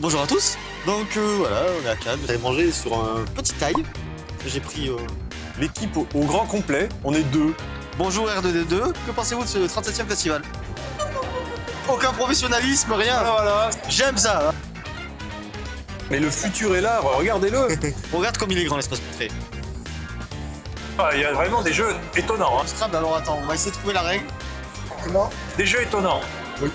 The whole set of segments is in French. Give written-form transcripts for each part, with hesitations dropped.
Bonjour à tous. Donc voilà, on est à Cannes. Vous allez manger sur un petit taille. J'ai pris L'équipe au grand complet, on est deux. Bonjour R2D2. Que pensez-vous de ce 37e festival? Aucun professionnalisme, rien. Voilà. J'aime ça. Mais le futur est là, regardez-le. Regarde comme il est grand l'espace portrait. Il y a vraiment des jeux étonnants. Hein. Scrabble, alors attends, on va essayer de trouver la règle. Comment? Des jeux étonnants. Il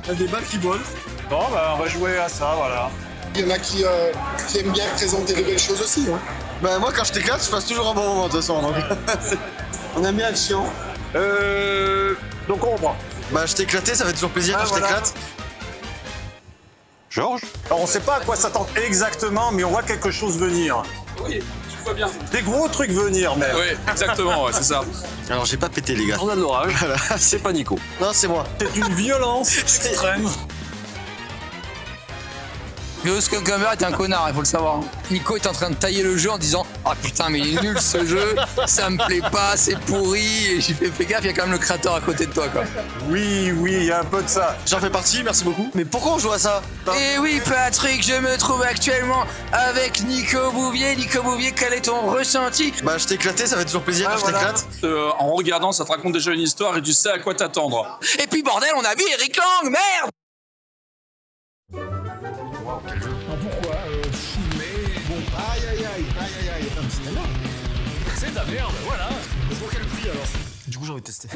y a des balles qui volent. Bon, bah, on va jouer à ça, voilà. Il y en a qui aiment bien présenter de belles choses aussi. Hein. Bah moi quand je t'éclate, je passe toujours un bon moment de toute façon. Donc... on aime bien être chiant. Donc on reprend. Bah je t'ai éclaté, ça fait toujours plaisir quand je voilà. t'éclate. Georges? Alors on sait pas à quoi s'attendre exactement, mais on voit quelque chose venir. Oui, tu vois bien. Des gros trucs venir même. Oui, exactement, ouais, c'est ça. Alors j'ai pas pété les gars. On a de l'orage. Voilà. C'est pas Nico. Non c'est moi. C'est une violence extrême. Le Skunk-Hammer est un connard, il faut le savoir. Nico est en train de tailler le jeu en disant « Ah putain, mais il est nul ce jeu, ça me plaît pas, c'est pourri. » Et j'ai fait « Fais gaffe, il y a quand même le créateur à côté de toi, quoi. » Oui, il y a un peu de ça. J'en fais partie, merci beaucoup. Mais pourquoi on joue à ça? Et oui, Patrick, je me trouve actuellement avec Nico Bouvier. Nico Bouvier, quel est ton ressenti? Bah je t'ai éclaté, ça fait toujours plaisir quand je t'éclate. En regardant, ça te raconte déjà une histoire et tu sais à quoi t'attendre. Et puis bordel, on a vu Eric Lang, merde! Pourquoi filmer bon, aïe. C'est de la merde. C'est de la merde, voilà. Mais pour quel prix alors? Du coup j'ai envie de tester.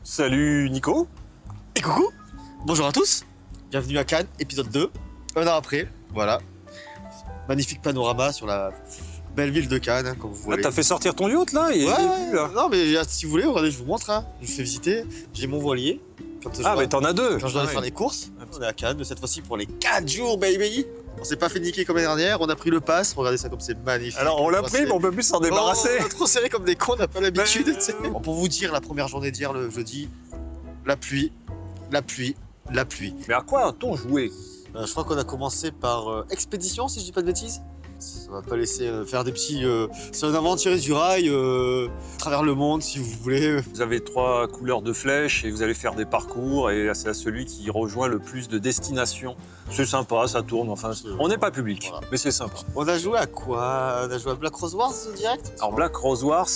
Salut Nico. Et coucou. Bonjour à tous. Bienvenue à Cannes, épisode 2. Un an après, voilà. Magnifique panorama sur la belle ville de Cannes, hein, comme vous Ah, voyez. t'as fait sortir ton yacht là? Il est plus, là. Non mais si vous voulez, regardez, je vous montre. Hein. Je vous fais visiter. J'ai mon voilier. Quand je Ah, dois- mais t'en as deux. Quand je dois aller faire les courses, on est à Cannes, mais cette fois-ci pour les 4 jours, baby. On s'est pas fait niquer comme l'année dernière, on a pris le pass, regardez ça comme c'est magnifique. Alors on l'a Oh, pris, mais on peut plus s'en débarrasser. Oh, on a trop serré comme des cons, on n'a pas l'habitude. tu sais. Bon, pour vous dire, la première journée d'hier, le jeudi, la pluie. Mais à quoi a-t-on joué? Je crois qu'on a commencé par Expédition, si je dis pas de bêtises. Ça va pas laisser faire des petits... c'est un aventurier du rail, à travers le monde, si vous voulez. Vous avez 3 couleurs de flèches et vous allez faire des parcours et c'est à celui qui rejoint le plus de destinations. C'est sympa, ça tourne, enfin, on n'est pas public, Voilà. mais c'est sympa. On a joué à quoi? On a joué à Black Rose Wars direct. Alors Black Rose Wars,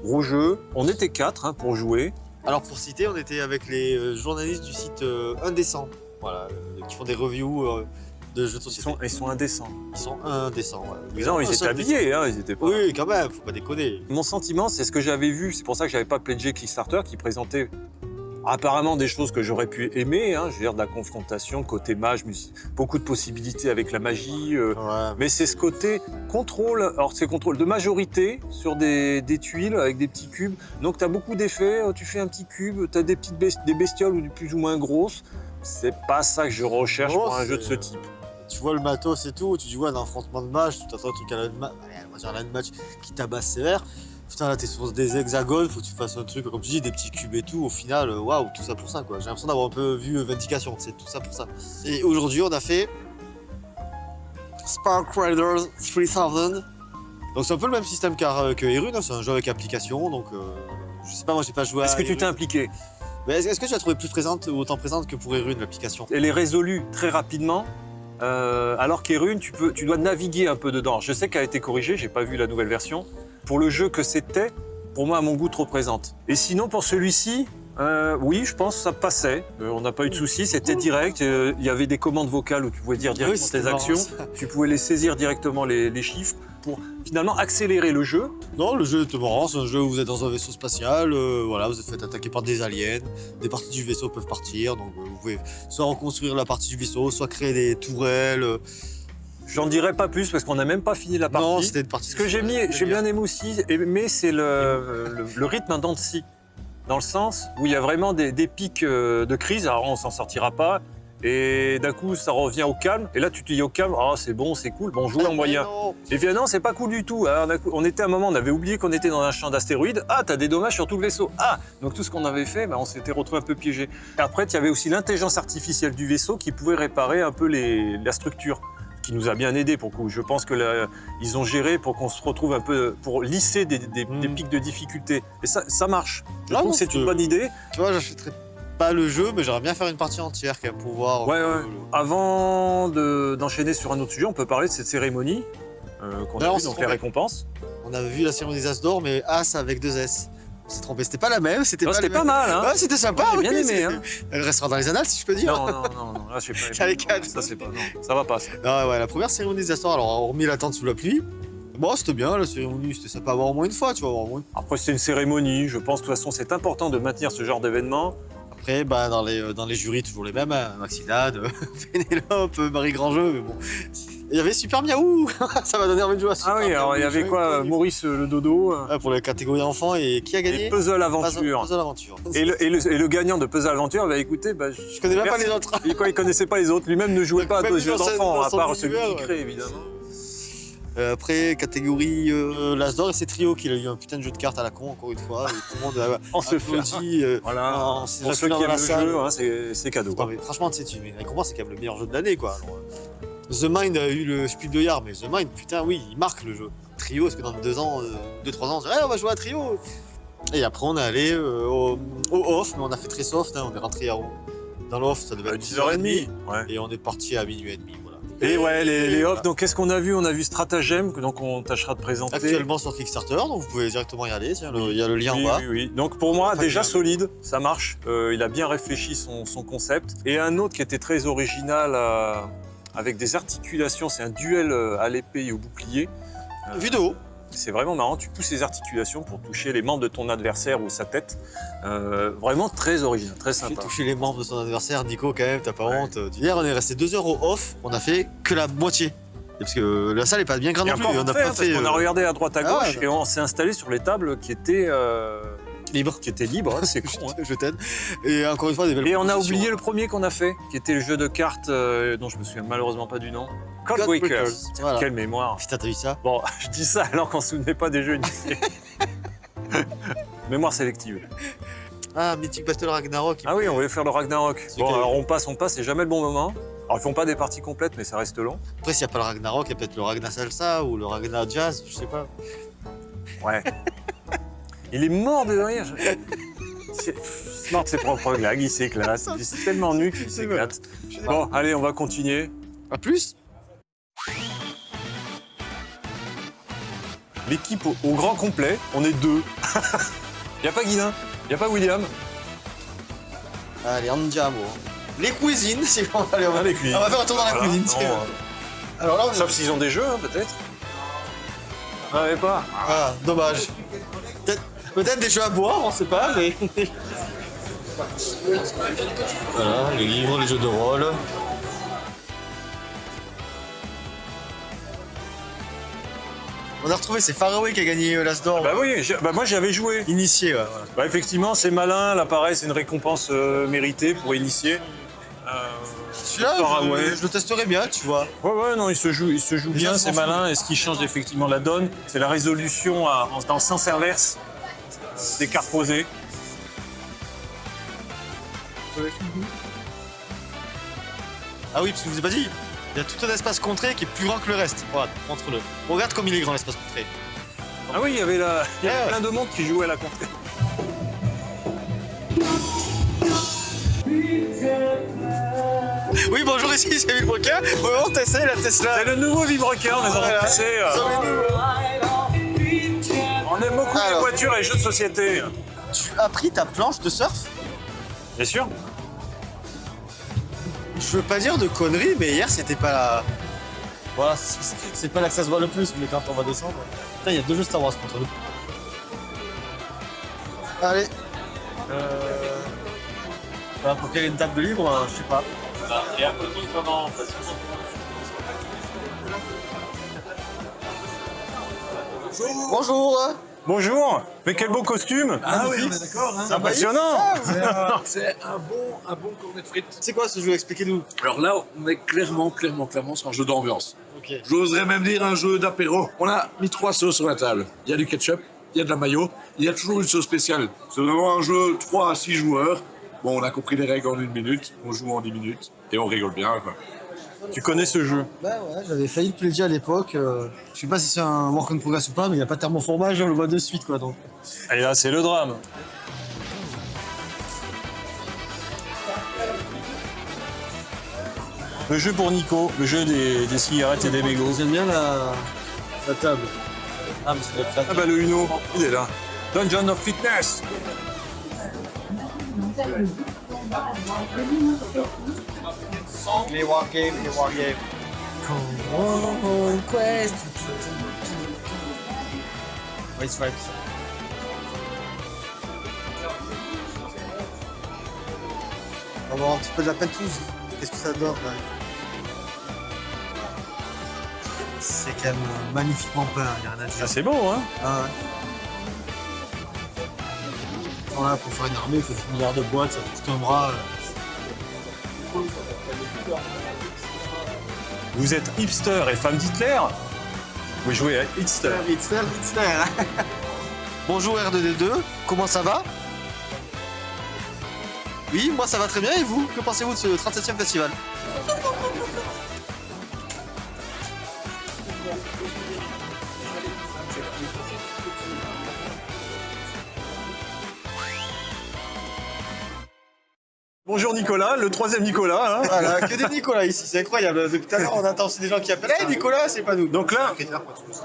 gros jeu, on était 4 pour jouer. Alors pour citer, on était avec les journalistes du site Indécent, voilà, qui font des reviews de jeux de société. Ils sont indécents. Ils sont indécents. Voilà. Les gens, ils étaient habillés, hein, ils étaient pas... Oui, quand même, faut pas déconner. Mon sentiment, c'est ce que j'avais vu, c'est pour ça que j'avais pas pledgé Kickstarter, qui présentait apparemment des choses que j'aurais pu aimer, hein, je veux dire de la confrontation, côté mage, beaucoup de possibilités avec la magie, Ouais. mais c'est ce côté contrôle, alors c'est contrôle de majorité sur des tuiles avec des petits cubes, donc tu as beaucoup d'effets, tu fais un petit cube, tu as des petites des bestioles ou plus ou moins grosses, c'est pas ça que je recherche Non, pour un jeu de c'est- ce type. Tu vois le matos et tout, tu dis ouais, un affrontement de match, tu t'attends un truc à la on va dire la match qui tabasse sévère. Putain, là t'es sur des hexagones, faut que tu fasses un truc, comme tu dis, des petits cubes et tout. Au final, waouh, tout ça pour ça quoi. J'ai l'impression d'avoir un peu vu Vindication, c'est tout ça pour ça. Et aujourd'hui, on a fait Spark Riders 3000. Donc c'est un peu le même système que Erune, hein, c'est un jeu avec application, donc je sais pas, moi j'ai pas joué à Est-ce que tu t'es Erune. impliqué? Mais est-ce que tu as trouvé plus présente ou autant présente que pour Erune l'application? Elle est résolue très rapidement, alors qu'Erune, tu dois naviguer un peu dedans. Je sais qu'elle a été corrigée, j'ai pas vu la nouvelle version. Pour le jeu que c'était, pour moi, à mon goût, trop présente. Et sinon, pour celui-ci, oui, je pense que ça passait. On n'a pas eu de soucis, c'était direct. Il y avait des commandes vocales où tu pouvais dire directement c'était tes marrant, actions. ça. Tu pouvais les saisir directement, les chiffres, pour finalement accélérer le jeu. Non, le jeu est marrant, c'est un jeu où vous êtes dans un vaisseau spatial, voilà, vous êtes fait attaquer par des aliens, des parties du vaisseau peuvent partir, donc vous pouvez soit reconstruire la partie du vaisseau, soit créer des tourelles. J'en dirai pas plus parce qu'on n'a même pas fini la partie. Non, c'était une partie. Ce que j'ai bien aimé aussi, mais c'est le rythme en dents de scie. Dans le sens où il y a vraiment des pics de crise, alors on s'en sortira pas, et d'un coup ça revient au calme, et là tu te dis au calme, ah c'est bon, c'est cool, bon jouer en moyen. Et bien non, c'est pas cool du tout. Alors, on était à un moment, on avait oublié qu'on était dans un champ d'astéroïdes, ah t'as des dommages sur tout le vaisseau, ah donc tout ce qu'on avait fait, on s'était retrouvé un peu piégé. Et après, il y avait aussi l'intelligence artificielle du vaisseau qui pouvait réparer un peu la structure, qui nous a bien aidé pour le coup. Je pense que ils ont géré pour qu'on se retrouve un peu, pour lisser des pics de difficulté. Et ça marche. Je Ah trouve non, que c'est une bonne idée. Tu vois, j'achèterais pas le jeu, mais j'aimerais bien faire une partie entière quand même pour voir. Ouais. Avant d'enchaîner sur un autre sujet, on peut parler de cette cérémonie qu'on a Là, on vue, s'est donc les trompé. récompenses. On avait vu la cérémonie des As d'or, mais As avec 2 S. On s'est trompé, c'était pas la même, c'était Non, pas c'était le pas même. mal, hein. Ouais, c'était sympa, Moi, j'ai bien oui, aimé, c'est- hein. Elle restera dans les annales, si je peux dire. Non, là, je sais pas. Avec Anne. Ça, c'est pas. Non, ça va pas, ça. Ah ouais, la première cérémonie des As d'or, alors hormis l'attente sous la pluie, bon, c'était bien, la cérémonie, c'était sympa à voir au moins une fois, tu vois. Au moins. Après, c'est une cérémonie. Je pense, de toute façon, c'est important de maintenir ce genre d'événement. Après, bah, dans les jurys, toujours les mêmes, hein. Maxilade, Pénélope, Marie Grandjeu, mais bon. Il y avait Super Miaou. Ça m'a donné envie de jouer à Super Ah oui, alors il y Miaou, avait je quoi sais Maurice le dodo, pas. Pour la catégorie enfant, et qui a gagné et Puzzle Aventure. Puzzle Aventure. Et le gagnant de Puzzle Aventure, bah écoutez, bah, Je connais même pas les autres. Et quoi, il connaissait pas les autres. Lui-même ne jouait pas à Même deux jeux dans d'enfants, dans à son part celui univers, qui ouais. crée, évidemment. Après, catégorie l'As d'or, et c'est Trio qui a eu un putain de jeu de cartes à la con, encore une fois. Et tout le monde a On se fait. applaudi. Voilà. On s'est Pour ceux qui dans aiment la le salle. jeu, hein, c'est cadeau. Non, mais franchement, tu sais, tu récompenses, c'est quand même le meilleur jeu de l'année, quoi. Alors, The Mind a eu le Spiel de Yard, mais The Mind, putain, oui, il marque le jeu. Trio, parce que dans 2 ans, 2-3 ans, on dirait, on va jouer à Trio. Et après, on est allé au off, mais on a fait très soft, hein, on est rentré dans l'off, ça devait être 10h30. Ouais. et on est parti à minuit et demi, voilà. Et ouais, les off. Donc, qu'est-ce qu'on a vu? On a vu Stratagem, que donc on tâchera de présenter. Actuellement sur Kickstarter, donc vous pouvez directement y aller, tiens, il y a le lien Oui, en bas. oui. Donc pour moi, Enfin, déjà bien. solide, ça marche. Il a bien réfléchi son concept. Et un autre qui était très original, avec des articulations, c'est un duel à l'épée et au bouclier. Vue de haut. C'est vraiment marrant, tu pousses les articulations pour toucher les membres de ton adversaire ou sa tête. Vraiment très original, très J'ai sympa. touché les membres de son adversaire, Nico, quand même, t'as pas Ouais. honte. Hier, on est resté 2 heures au off, on a fait que la moitié. Et parce que la salle est pas bien grande Et non plus, encore on a fait, pas hein, fait. parce qu'on a regardé à droite à Ah gauche ouais, et on s'est installé sur les tables qui étaient libre. libres, hein, c'est con. Hein. Je t'aide. Et encore une fois, des belles Et on a propositions. oublié le premier qu'on a fait, qui était le jeu de cartes dont je me souviens malheureusement pas du nom. Codebreakers. Codebreakers. Voilà. Quelle mémoire. Putain, t'as vu ça? Bon, je dis ça alors qu'on ne se souvenait pas des jeux initiés. Mémoire sélective. Ah, Mythic Battle Ragnarok. Ah oui, on voulait faire le Ragnarok. C'est Bon, quel- alors on passe, c'est jamais le bon moment. Alors ils font pas des parties complètes, mais ça reste long. Après, s'il n'y a pas le Ragnarok, il y a peut-être le Ragnar Salsa ou le Ragnar Jazz, je sais pas. Ouais. Il est mort de rire. Il se mord de ses propres blagues, il s'éclate. C'est tellement nu qu'il s'éclate. Bon, allez, on va continuer. À plus. L'équipe au grand complet, on est 2. Y a pas Guilin, y a pas William. Allez, andiamo. Les cuisines, c'est bon. Allez, on va, Ah, les cuisines. on va faire un tour dans la Voilà. cuisine. Non, tiens. Alors là, on est... Sauf s'ils ont des jeux, hein, peut-être. Ah, mais pas. Ah, dommage. Peut-être des jeux à boire, on sait pas, mais... Voilà, les livres, les jeux de rôle. On a retrouvé, c'est Faraway qui a gagné l'As d'or. Bah oui, moi j'y avais joué. Initié, ouais, voilà. Bah effectivement, c'est malin, là pareil, c'est une récompense méritée pour initier. Celui-là, Faraway. je le testerai bien, tu vois. Ouais, non, il se joue bien, gens c'est s'en malin. Et ce qui change effectivement la donne, c'est la résolution dans le sens inverse des cartes posées. Ah oui, parce que je vous ai pas dit, il y a tout un espace contré qui est plus grand que le reste. Voilà, montre-le. Regarde comme il est grand l'espace contré. Ah oui, il y avait Ouais. plein de monde qui jouait à la contrée. Oui, bonjour, ici c'est Villebrequin. On t'essaie la Tesla. C'est le nouveau Vibrequin, on les a Voilà. remplacés. On aime beaucoup Alors. les voitures et les jeux de société. Tu as pris ta planche de surf? Bien sûr. Je veux pas dire de conneries, mais hier c'était pas la... Voilà, c'est pas là que ça se voit le plus, mais quand on va descendre... Putain, il y a 2 jeux Star Wars contre nous. Allez. Pour quelle une table de libre, je sais pas. Et à côté, comment Bonjour. Bonjour, mais quel beau costume. Ah oui, on est d'accord. Hein. Impressionnant. C'est un bon cornet de frites. C'est quoi ce jeu? Expliquez-nous. Alors là, on est clairement sur un jeu d'ambiance. Ok. J'oserais même dire un jeu d'apéro. On a mis 3 sauces sur la table. Il y a du ketchup, il y a de la mayo, il y a toujours une sauce spéciale. C'est vraiment un jeu 3 à 6 joueurs. Bon, on a compris les règles en 1 minute, on joue en 10 minutes et on rigole bien. Quoi. Tu connais ce jeu? Bah ouais, j'avais failli le plaider à l'époque. Je sais pas si c'est un work in progress ou pas, mais il n'y a pas tellement fromage, on le voit de suite quoi. Donc. Et là, c'est le drame. Le jeu pour Nico, le jeu des cigarettes et des mégots. J'aime bien la table. Ah, mais c'est notre Ah bah le Uno, il est là. Dungeon of Fitness. Les wargames, les wargames. Conquest. Oui, c'est vrai. On va voir un petit peu de la pentouse. Qu'est-ce que ça donne là? C'est quand même magnifiquement peint, il n'y a rien à dire. Ah, c'est beau, hein? Ah ouais. Voilà, pour faire une armée, il faut 10 milliards de boîtes, ça fait tout un bras. Vous êtes hipster et femme d'Hitler? Vous jouez à Hitster. Hitler. Bonjour R2D2, comment ça va? Oui, moi ça va très bien et vous? Que pensez-vous de ce 37e festival? Bonjour Nicolas, le troisième Nicolas. Hein. Voilà, que des Nicolas ici, c'est incroyable. Depuis tout à l'heure, on attend aussi des gens qui appellent « Hey Nicolas, c'est pas nous !» Donc là,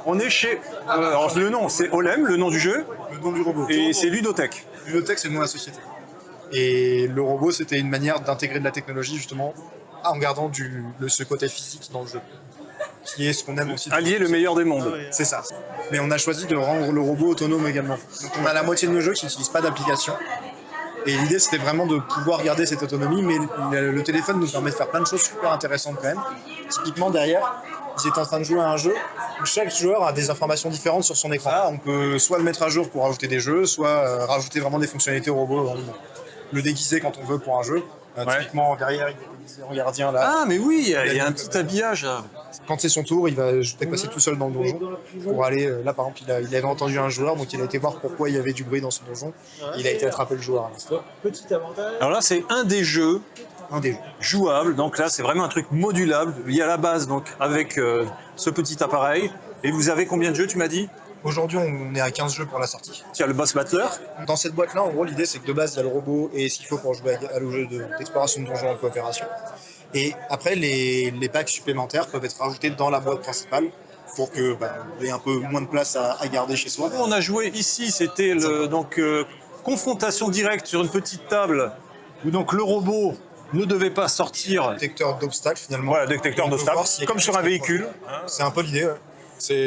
on est chez... alors le nom, c'est Olem, le nom du jeu, Le nom du robot. et c'est Ludotech. Ludotech, c'est le nom de la société. Et le robot, c'était une manière d'intégrer de la technologie, justement, en gardant ce côté physique dans le jeu. Qui est ce qu'on aime aussi. Allier le meilleur des mondes. C'est ça. Mais on a choisi de rendre le robot autonome également. Donc on a la moitié de nos jeux qui n'utilisent pas d'application. Et l'idée, c'était vraiment de pouvoir garder cette autonomie, mais le téléphone nous permet de faire plein de choses super intéressantes quand même. Typiquement, derrière, ils étaient en train de jouer à un jeu où chaque joueur a des informations différentes sur son écran. Là, on peut soit le mettre à jour pour rajouter des jeux, soit rajouter vraiment des fonctionnalités au robot. Le déguiser quand on veut pour un jeu. Ouais. Typiquement, derrière, il est déguisé en gardien là. Ah mais oui, il y a un petit habillage. Là. Quand c'est son tour, il va passer tout seul dans le donjon pour aller. Là, par exemple, il avait entendu un joueur, donc il a été voir pourquoi il y avait du bruit dans son donjon. Il a été attraper le joueur à l'instant. Alors là, c'est un des jeux Un des jeux. jouables. Donc là, c'est vraiment un truc modulable. Il y a la base donc avec ce petit appareil. Et vous avez combien de jeux, tu m'as dit? Aujourd'hui, on est à 15 jeux pour la sortie. Il y a le boss battler. Dans cette boîte-là, en gros, l'idée, c'est que de base, il y a le robot et ce qu'il faut pour jouer à le jeu d'exploration de donjon en coopération. Et après, les packs supplémentaires peuvent être rajoutés dans la boîte principale pour que il y ait un peu moins de place à garder chez soi. Nous, on a joué ici, c'était confrontation directe sur une petite table où donc le robot ne devait pas sortir. Détecteur d'obstacles, finalement. Voilà, détecteur Et on peut d'obstacles, voir s'il y a comme quelque sur chose un qui est véhicule. C'est un peu l'idée, ouais.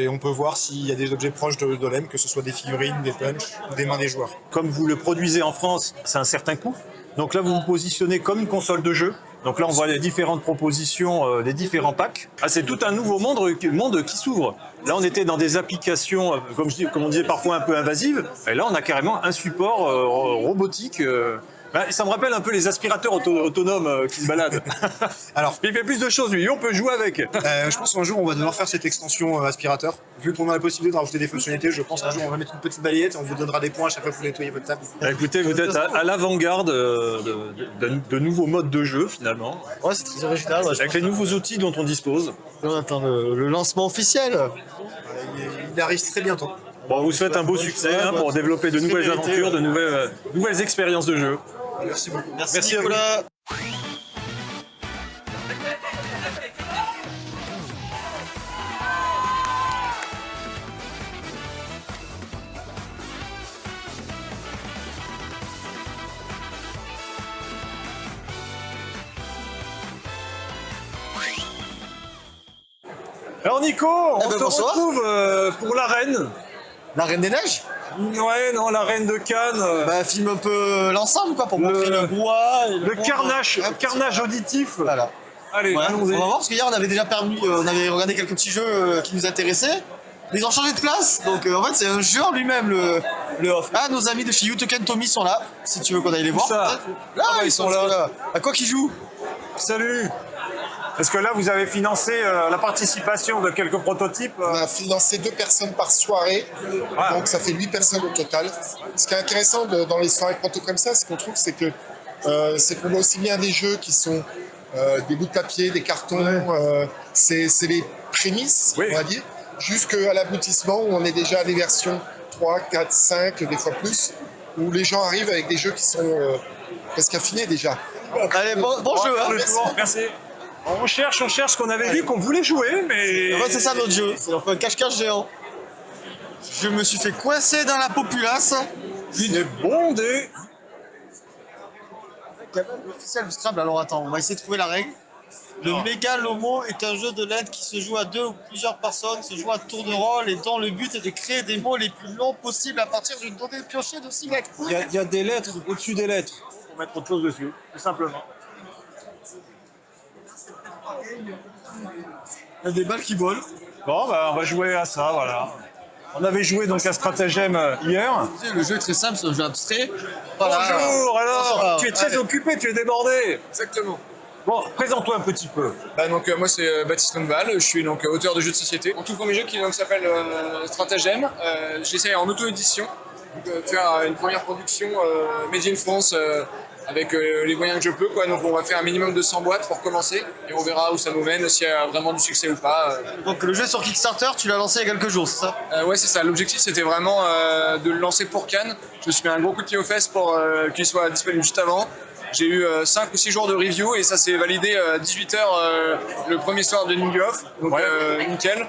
On peut voir s'il y a des objets proches de l'EM, que ce soit des figurines, des punchs ou des mains des joueurs. Comme vous le produisez en France, c'est un certain coût. Donc là, vous vous positionnez comme une console de jeu. Donc là, on voit les différentes propositions, les différents packs. Ah, c'est tout un nouveau monde qui s'ouvre. Là, on était dans des applications, comme on disait parfois un peu invasives. Et là, on a carrément un support robotique. Ça me rappelle un peu les aspirateurs autonomes qui se baladent. Alors, il fait plus de choses, lui. On peut jouer avec. je pense qu'un jour, on va devoir faire cette extension aspirateur. Vu qu'on a la possibilité de rajouter des fonctionnalités, je pense qu'un jour, on va mettre une petite balayette et on vous donnera des points à chaque fois que vous nettoyez votre table. Écoutez, vous êtes à l'avant-garde de nouveaux modes de jeu, finalement. Ouais, c'est très original. Ouais, Avec les nouveaux outils dont on dispose. on attend le lancement officiel. Il arrive très bientôt. Bon, on vous souhaite un beau succès pour développer de nouvelles aventures, de nouvelles expériences de jeu. Merci beaucoup. Merci à vous. Nicolas. Alors Nico, on se bonsoir. retrouve pour l'arène. La Reine des Neiges? Ouais, non, l'arène de Cannes. Filme un peu l'ensemble quoi pour montrer le bois. Et Le carnage auditif. Voilà. Allez, Ouais, on allons-y. va voir parce qu'hier on avait déjà on avait regardé quelques petits jeux qui nous intéressaient. Mais ils ont changé de place, donc en fait c'est un jeu en lui-même le off. Ah, nos amis de chez Yutoken Tommy sont là, si tu veux qu'on aille les voir. ça peut-être. Là, ils sont là. À quoi qu'ils jouent? Salut. Est-ce que là, vous avez financé la participation de quelques prototypes On a financé 2 personnes par soirée, Ah. donc ça fait 8 personnes au total. Ce qui est intéressant dans les soirées proto comme ça, ce qu'on trouve, c'est que c'est qu'on a aussi bien des jeux qui sont des bouts de papier, des cartons. C'est les prémices, Oui. on va dire, jusqu'à l'aboutissement où on est déjà à des versions 3, 4, 5, des fois plus, où les gens arrivent avec des jeux qui sont presque affinés déjà. Allez, bon jeu, hein. Merci. On cherche ce qu'on avait dit qu'on voulait jouer, mais... En fait, c'est ça notre jeu. On fait un cache-cache géant. Je me suis fait coincer dans la populace. Il est bondé. Il y a même l'officiel du Scrabble. Alors attends, on va essayer de trouver la règle. Le méga Lomo est un jeu de lettres qui se joue à 2 ou plusieurs personnes, se joue à tour de rôle et dont le but est de créer des mots les plus longs possibles à partir d'une donnée piochée de 6 lettres. Il y a des lettres au-dessus des lettres. Pour mettre autre chose dessus, tout simplement. Il y a des balles qui volent. Bon, bah, on va jouer à ça, voilà. On avait joué donc à Stratagème hier. Le jeu est très simple, c'est un jeu abstrait. Bonjour, alors Bonsoir. tu es très occupé, tu es débordé. Exactement. Bon, présente-toi un petit peu. Moi c'est Baptiste Lonval, je suis donc auteur de jeux de société. Mon tout premier jeu qui donc, s'appelle Stratagème. J'essaie en auto-édition de faire une première production made in France avec les moyens que je peux. Quoi. Donc on va faire un minimum de 100 boîtes pour commencer et on verra où ça nous mène, s'il y a vraiment du succès ou pas. Donc le jeu sur Kickstarter, tu l'as lancé il y a quelques jours, c'est ça? Ouais c'est ça, l'objectif c'était vraiment de le lancer pour Cannes. Je me suis mis un gros coup de pied aux fesses pour qu'il soit disponible juste avant. J'ai eu 5 ou 6 jours de review et ça s'est validé à 18h le premier soir de New Off, donc nickel.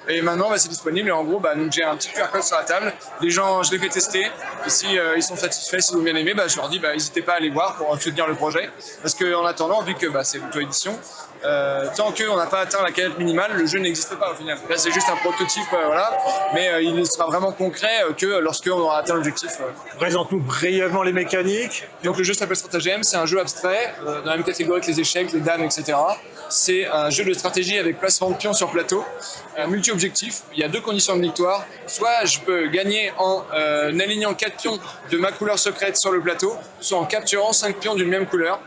Et maintenant c'est disponible et en gros donc, j'ai un petit QR code sur la table. Les gens, je les fais tester et si ils sont satisfaits, s'ils ont bien aimé, je leur dis n'hésitez pas à aller voir pour soutenir le projet. Parce qu'en attendant, vu que c'est l'auto-édition, tant qu'on n'a pas atteint la qualité minimale, le jeu n'existe pas au final. Là c'est juste un prototype, voilà, mais il sera vraiment concret que lorsqu'on aura atteint l'objectif. Présente-nous brièvement les mécaniques. Donc le jeu s'appelle Stratagème, c'est un jeu abstrait, dans la même catégorie que les échecs, les dames, etc. C'est un jeu de stratégie avec placement de pions sur plateau, multi-objectif. Il y a 2 conditions de victoire. Soit je peux gagner en alignant 4 pions de ma couleur secrète sur le plateau, soit en capturant 5 pions d'une même couleur,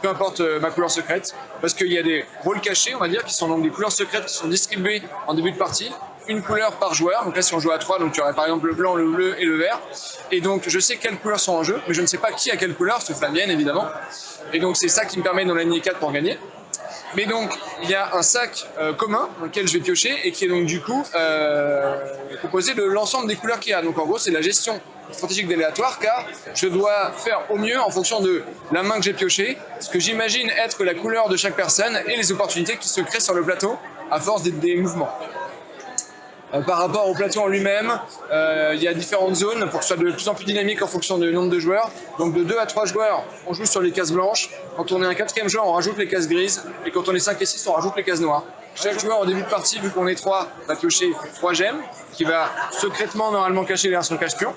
peu importe ma couleur secrète, parce qu'il y a des rôles cachés, on va dire, qui sont donc des couleurs secrètes qui sont distribuées en début de partie. Une couleur par joueur, donc là si on joue à 3, donc tu aurais par exemple le blanc, le bleu et le vert. Et donc je sais quelles couleurs sont en jeu, mais je ne sais pas qui a quelle couleur, sauf la mienne évidemment. Et donc c'est ça qui me permet d'en aligner 4 pour gagner. Mais donc il y a un sac commun dans lequel je vais piocher et qui est donc du coup composé de l'ensemble des couleurs qu'il y a. Donc en gros c'est la gestion stratégique d'aléatoire car je dois faire au mieux en fonction de la main que j'ai piochée, ce que j'imagine être la couleur de chaque personne et les opportunités qui se créent sur le plateau à force des mouvements. Par rapport au plateau en lui-même, il y a différentes zones pour que ce soit de plus en plus dynamique en fonction du nombre de joueurs. Donc de 2 à 3 joueurs, on joue sur les cases blanches. Quand on est un 4e joueur, on rajoute les cases grises. Et quand on est 5 et 6, on rajoute les cases noires. Chaque joueur au début de partie, vu qu'on est 3, va piocher 3 gemmes, qui va secrètement normalement cacher derrière son cache-pion.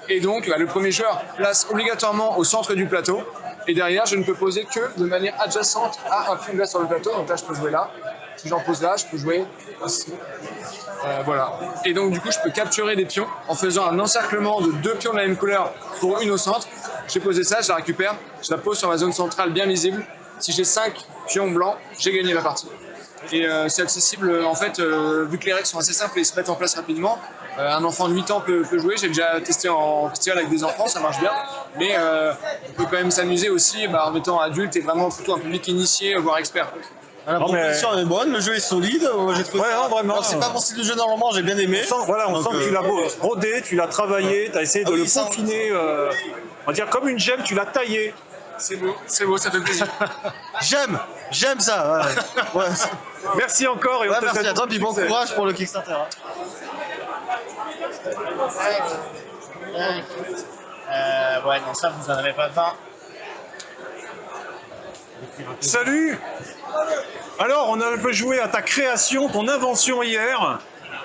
Et donc le premier joueur place obligatoirement au centre du plateau. Et derrière, je ne peux poser que de manière adjacente à un pion de glace sur le plateau. Donc là, je peux jouer là. Si j'en pose là, je peux jouer ici. Voilà. Et donc du coup, je peux capturer des pions en faisant un encerclement de 2 pions de la même couleur pour une au centre. J'ai posé ça, je la récupère, je la pose sur ma zone centrale bien visible. Si j'ai 5 pions blancs, j'ai gagné la partie. Et c'est accessible, en fait, vu que les règles sont assez simples et se mettent en place rapidement. Un enfant de 8 ans peut jouer, j'ai déjà testé en festival avec des enfants, ça marche bien. Mais on peut quand même s'amuser aussi en étant adulte et vraiment plutôt un public initié, voire expert. La proposition est bonne, le jeu est solide. J'ai trouvé ça... vraiment. Alors, c'est pas mon style de jeu normalement, j'ai bien aimé. On sent que tu l'as brodé, tu l'as travaillé, tu as essayé de le peaufiner. On va dire comme une gemme, tu l'as taillé. C'est beau, ça fait plaisir. J'aime ça. Ouais. Merci encore et on te Merci souhaite à toi, puis bon succès. courage pour le Kickstarter. Ouais, non, ça, vous en avez pas 20. Salut. Alors, on a un peu joué à ta création, ton invention hier.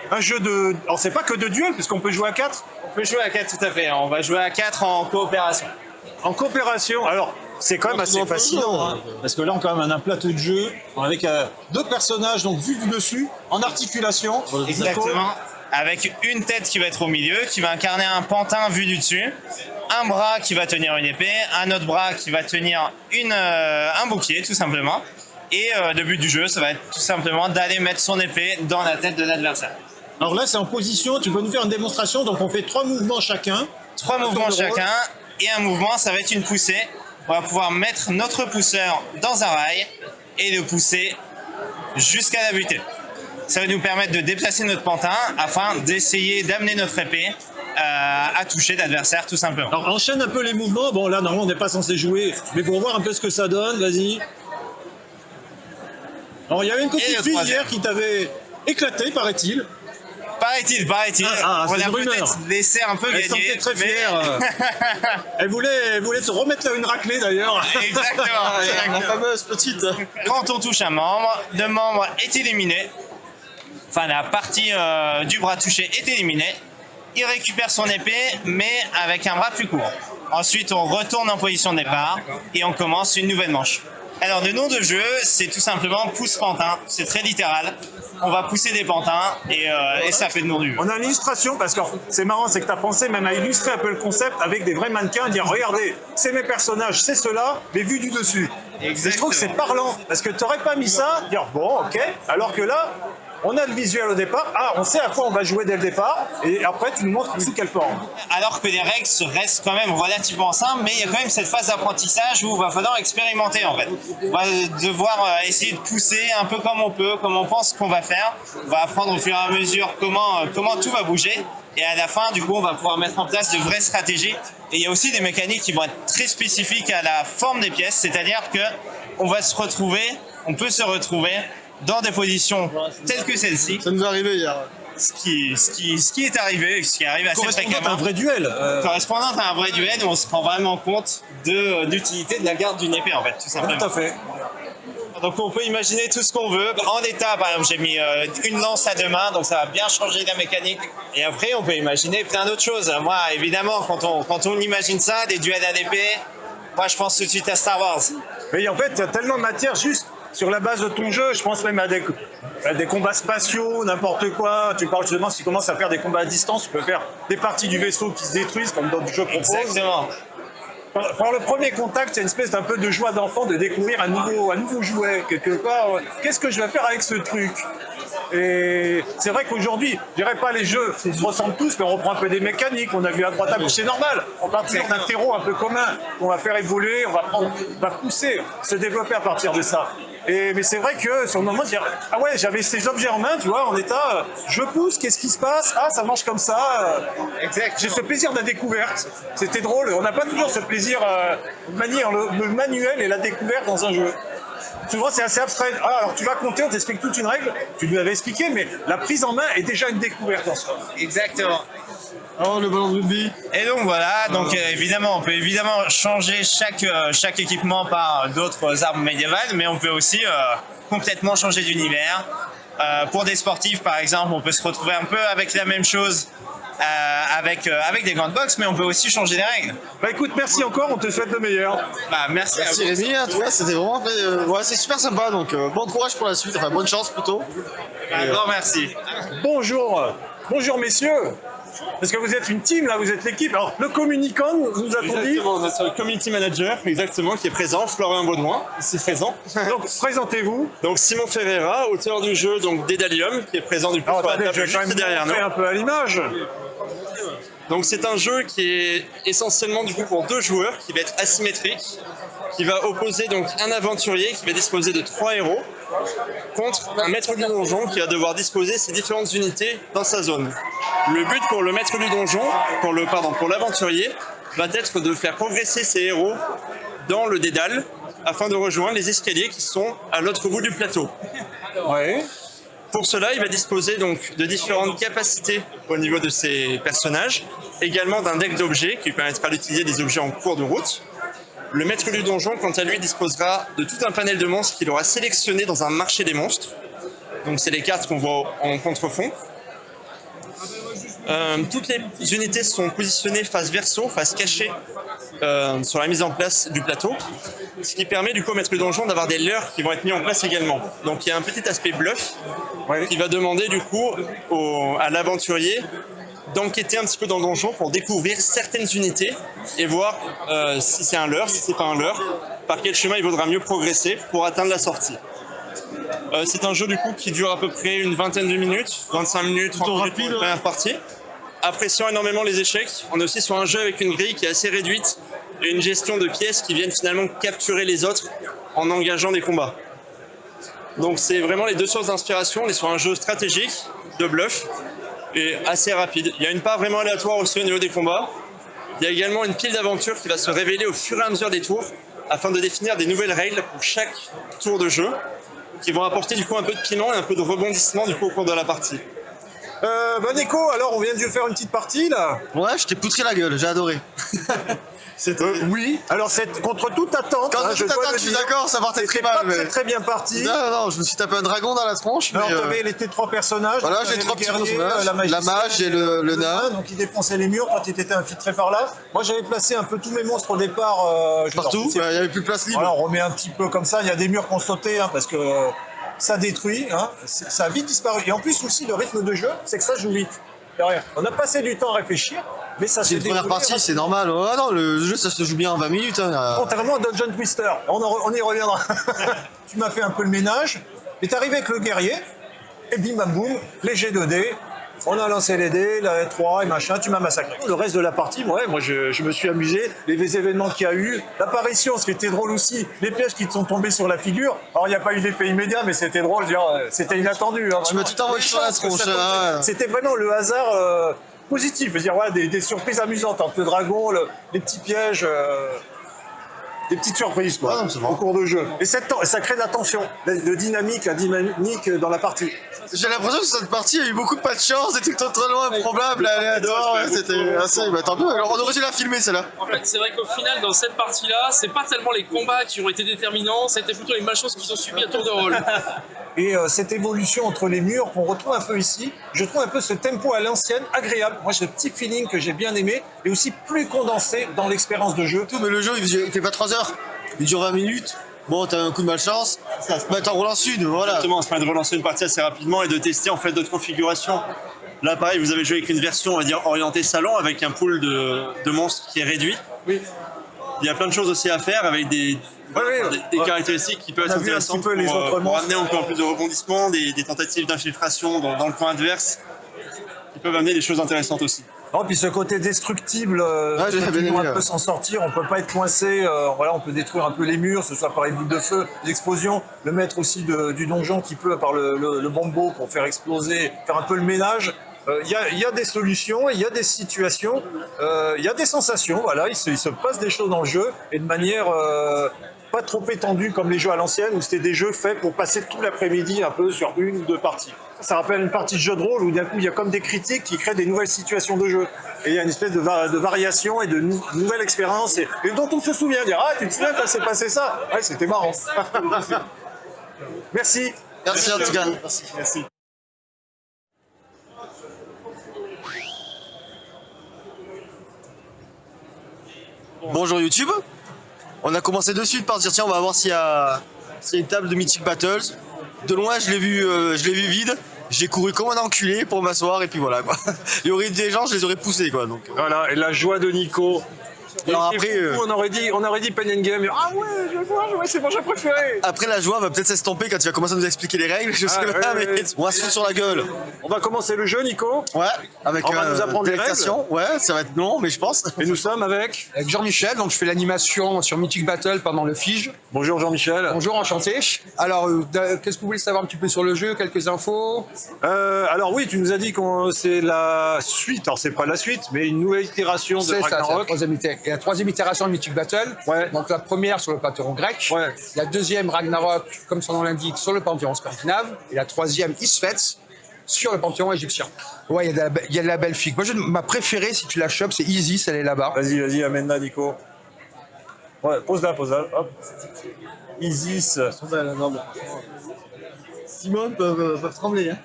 Un jeu de... Alors, c'est pas que de duel, puisqu'on peut jouer à 4. On peut jouer à 4, tout à fait. On va jouer à 4 en coopération. En coopération. Alors, c'est quand même assez fascinant, hein, parce que là, on a quand même un plateau de jeu avec 2 personnages, donc vus du dessus, en articulation. Exactement. Avec une tête qui va être au milieu, qui va incarner un pantin vu du dessus, un bras qui va tenir une épée, un autre bras qui va tenir un bouclier, tout simplement. Et le but du jeu, ça va être tout simplement d'aller mettre son épée dans la tête de l'adversaire. Alors là, c'est en position, tu peux nous faire une démonstration, donc on fait 3 mouvements chacun. 3 mouvements chacun, et un mouvement, ça va être une poussée. On va pouvoir mettre notre pousseur dans un rail et de pousser jusqu'à la butée. Ça va nous permettre de déplacer notre pantin afin d'essayer d'amener notre épée à toucher l'adversaire tout simplement. Alors enchaîne un peu les mouvements. Bon là normalement on n'est pas censé jouer, mais pour voir un peu ce que ça donne, vas-y. Alors il y avait une petite fille hier qui t'avait éclaté, paraît-il. Paraît-il. Ah, On c'est a une rumeur. peut-être laissé un peu Elle gagner. semblait très fière. Elle voulait se remettre là une raclée d'ailleurs. Exactement. La fameuse petite. Quand on touche un membre, le membre est éliminé. Enfin, la partie du bras touché est éliminée. Il récupère son épée, mais avec un bras plus court. Ensuite, on retourne en position de départ et on commence une nouvelle manche. Alors, le nom de jeu, c'est tout simplement pousse-pantin. C'est très littéral. On va pousser des pantins et ça fait le nom du jeu. On a une illustration parce que c'est marrant, c'est que tu as pensé même à illustrer un peu le concept avec des vrais mannequins, dire regardez, c'est mes personnages, c'est ceux-là, mais vus du dessus. Et je trouve que c'est parlant parce que tu n'aurais pas mis ça, dire bon, ok, alors que là, on a le visuel au départ, on sait à quoi on va jouer dès le départ, et après tu nous montres sous quelle forme. Alors que les règles restent quand même relativement simples, mais il y a quand même cette phase d'apprentissage où il va falloir expérimenter en fait. On va devoir essayer de pousser un peu comme on peut, comme on pense qu'on va faire. On va apprendre au fur et à mesure comment tout va bouger. Et à la fin, du coup, on va pouvoir mettre en place de vraies stratégies. Et il y a aussi des mécaniques qui vont être très spécifiques à la forme des pièces, c'est-à-dire qu'on peut se retrouver dans des positions telles que celle-ci. Ça nous est arrivé hier. Ce qui est arrivé, ce qui arrive assez fréquemment. Correspondant à un vrai duel. Correspondant à un vrai duel où on se rend vraiment compte de l'utilité de la garde d'une épée, en fait, tout simplement. Tout à fait. Donc on peut imaginer tout ce qu'on veut. En état, par exemple, j'ai mis une lance à deux mains, donc ça va bien changer la mécanique. Et après, on peut imaginer plein d'autres choses. Moi, évidemment, quand on imagine ça, des duels à l'épée, moi, je pense tout de suite à Star Wars. Mais en fait, il y a tellement de matière juste sur la base de ton jeu. Je pense même à des combats spatiaux, n'importe quoi. Tu parles justement, si tu commences à faire des combats à distance, tu peux faire des parties du vaisseau qui se détruisent, comme dans le jeu propose. Exactement. Par le premier contact, c'est une espèce d'un peu de joie d'enfant de découvrir un nouveau jouet. Quelque part, qu'est-ce que je vais faire avec ce truc? Et c'est vrai qu'aujourd'hui, je dirais pas les jeux se ressemblent tous, mais on reprend un peu des mécaniques, on a vu à droite à gauche, c'est normal. On part toujours d'un terreau un peu commun, on va faire évoluer, on va pousser, se développer à partir de ça. Mais c'est vrai que sur le moment, dire ah ouais, j'avais ces objets en main, tu vois, en état, je pousse, qu'est-ce qui se passe? Ah, ça marche comme ça. J'ai ce plaisir de la découverte. C'était drôle. On n'a pas toujours ce plaisir de manière le manuel et la découverte dans un jeu. Souvent, c'est assez abstrait. Ah, alors tu vas compter, on t'explique toute une règle. Tu lui avais expliqué, mais la prise en main est déjà une découverte en soi. Exactement. Oh, le ballon de rugby. Et donc voilà, donc évidemment, on peut évidemment changer chaque équipement par d'autres armes médiévales, mais on peut aussi complètement changer d'univers. Pour des sportifs, par exemple, on peut se retrouver un peu avec la même chose avec des grandes boxes, mais on peut aussi changer les règles. Bah écoute, merci encore, on te souhaite le meilleur. Bah, merci à vous. Rémi, en tout cas, c'était vraiment ouais, c'est super sympa, donc bon courage pour la suite, enfin bonne chance plutôt. Un grand merci. Bonjour messieurs. Parce que vous êtes une team, là, vous êtes l'équipe. Alors, le communicant, nous a-t-on dit? Exactement, notre community manager, exactement, qui est présent, Florian Baudouin, ici présent. Donc, présentez-vous. Donc, Simon Ferreira, auteur du jeu, donc Dédalium, qui est présent depuis sur la table juste derrière nous. Un peu à l'image. Donc, c'est un jeu qui est essentiellement, du coup, pour 2 joueurs, qui va être asymétrique, qui va opposer, donc, un aventurier qui va disposer de 3 héros, contre un maître du donjon qui va devoir disposer ses différentes unités dans sa zone. Le but pour le maître du donjon, pour l'aventurier, va être de faire progresser ses héros dans le dédale afin de rejoindre les escaliers qui sont à l'autre bout du plateau. Ouais. Pour cela, il va disposer donc de différentes capacités au niveau de ses personnages, également d'un deck d'objets qui lui permettra d'utiliser des objets en cours de route. Le maître du donjon, quant à lui, disposera de tout un panel de monstres qu'il aura sélectionné dans un marché des monstres. Donc c'est les cartes qu'on voit en contrefond. Toutes les unités sont positionnées face verso, face cachée sur la mise en place du plateau, ce qui permet du coup au maître du donjon d'avoir des leurres qui vont être mis en place également. Donc il y a un petit aspect bluff qui va demander du coup à l'aventurier d'enquêter un petit peu dans le donjon pour découvrir certaines unités et voir si c'est un leurre, si c'est pas un leurre, par quel chemin il vaudra mieux progresser pour atteindre la sortie. C'est un jeu du coup qui dure à peu près une vingtaine de minutes, 25 minutes, 30 minutes pour la première partie. Appréciant énormément les échecs, on est aussi sur un jeu avec une grille qui est assez réduite et une gestion de pièces qui viennent finalement capturer les autres en engageant des combats. Donc c'est vraiment les deux sources d'inspiration. On est sur un jeu stratégique, de bluff, et assez rapide. Il y a une part vraiment aléatoire aussi au niveau des combats. Il y a également une pile d'aventures qui va se révéler au fur et à mesure des tours, afin de définir des nouvelles règles pour chaque tour de jeu, qui vont apporter du coup un peu de piment et un peu de rebondissement du coup au cours de la partie. Nico, alors on vient de faire une petite partie là. Ouais, je t'ai poutré la gueule, j'ai adoré. Oui, alors c'est contre toute attente. Quand je tu dois le je suis dire. d'accord, ça partait très C'était mal. pas Mais... très bien parti. Non, je me suis tapé un dragon dans la tronche. Alors mais, t'avais les tes 3 personnages. Voilà, donc, j'ai t'avais 3 le petits guerrier, personnages, la mage et le nain. Donc ils défonçaient les murs, toi tu t'étais infiltré par là. Moi j'avais placé un peu tous mes monstres au départ. Partout, il n'y avait plus de place libre. Voilà, on remet un petit peu comme ça, il y a des murs qu'on sautait parce que ça détruit, ça a vite disparu. Et en plus aussi le rythme de jeu, c'est que ça joue vite. Derrière. On a passé du temps à réfléchir, mais ça C'est s'est une première déroulé partie, c'est normal. Ouais, non, le jeu ça se joue bien en 20 minutes. Contrairement à Dungeon Twister, on y reviendra. Tu m'as fait un peu le ménage, et t'es arrivé avec le guerrier, et bim bam boum, les G2D, on a lancé les dés, la 3 et machin, tu m'as massacré. Le reste de la partie, moi je me suis amusé, les événements qu'il y a eu, l'apparition, ce qui était drôle aussi, les pièges qui te sont tombés sur la figure. Alors il n'y a pas eu d'effet immédiat, mais c'était drôle, c'était inattendu. Tu m'as tout envoyé sur la tronche. C'était vraiment le hasard positif, je veux dire, voilà, des surprises amusantes entre le dragon, les petits pièges. Des petites surprises quoi, au cours de jeu. Et ça crée de la tension, la dynamique dans la partie. J'ai l'impression que cette partie a eu beaucoup de pas de chance, des trucs totalement improbables, aléatoires, c'était assez... Bah, tant mieux, alors on aurait dû la filmer celle-là. En fait, c'est vrai qu'au final, dans cette partie-là, c'est pas tellement les combats qui ont été déterminants, c'était plutôt les malchances qu'ils ont subies à tour de rôle. Et cette évolution entre les murs qu'on retrouve un peu ici, je trouve un peu ce tempo à l'ancienne agréable. Moi, j'ai ce petit feeling que j'ai bien aimé, et aussi plus condensé dans l'expérience de jeu. Mais le jeu, il fait pas 3 heures, il dure 20 minutes. Bon, t'as un coup de malchance, ça se met en relance une, voilà. Exactement, ça permet de relancer une partie assez rapidement et de tester en fait d'autres configurations. Là, pareil, vous avez joué avec une version, on va dire, orientée salon, avec un pool de monstres qui est réduit. Oui. Il y a plein de choses aussi à faire avec des caractéristiques qui peuvent être intéressantes pour amener encore plus de rebondissements, des tentatives d'infiltration dans le coin adverse, qui peuvent amener des choses intéressantes aussi. Oh, puis ce côté destructible, on peut s'en sortir, on peut pas être coincé, voilà, on peut détruire un peu les murs, que ce soit par les boules de feu, les explosions, le maître aussi du donjon qui peut, par le bombo pour faire exploser, faire un peu le ménage. Il y a des solutions, il y a des situations, il y a des sensations, voilà, il se passe des choses dans le jeu, et de manière pas trop étendue comme les jeux à l'ancienne, où c'était des jeux faits pour passer tout l'après-midi un peu sur 1 ou 2 parties. Ça rappelle une partie de jeu de rôle où d'un coup il y a comme des critiques qui créent des nouvelles situations de jeu. Et il y a une espèce de variation et de nouvelles expériences et dont on se souvient, dire « Ah, tu te souviens quand c'est passé ça ?» Ouais, c'était marrant. Merci. Merci en tout cas. Merci. Bonjour YouTube. On a commencé de suite par dire tiens on va voir s'il y a une table de Mythic Battles. De loin je l'ai vu vide. J'ai couru comme un enculé pour m'asseoir et puis voilà quoi. Il y aurait des gens, je les aurais poussés quoi. Donc. Voilà, et la joie de Nico. Alors après, on aurait dit Pen and Game. Ah ouais, je vais voir, c'est mon jeu préféré. Après la joie va peut-être s'estomper quand tu vas commencer à nous expliquer les règles. Je sais pas, mais on va se foutre sur la gueule. On va commencer le jeu, Nico. Ouais, avec on va nous apprendre les règles. Ouais, ça va être long, mais je pense. Et nous sommes avec Jean-Michel, donc je fais l'animation sur Mythic Battle pendant le Fige. Bonjour Jean-Michel. Bonjour, enchanté. Alors, qu'est-ce que vous voulez savoir un petit peu sur le jeu? Quelques infos? Alors oui, tu nous as dit que c'est la suite. Alors c'est pas la suite, mais une nouvelle itération de Ragnarok. C'est la troisième itération de Mythic Battle. Ouais. Donc la première sur le panthéon grec. Ouais. La deuxième, Ragnarok, comme son nom l'indique, sur le panthéon scandinave. Et la troisième, Isfets, sur le panthéon égyptien. Ouais, il y a de la belle figue. Moi, ma préférée, si tu la chopes, c'est Isis, elle est là-bas. Vas-y, amène-la, Nico. Ouais, pose-la. Hop. Isis. Simone peuvent trembler. Hein.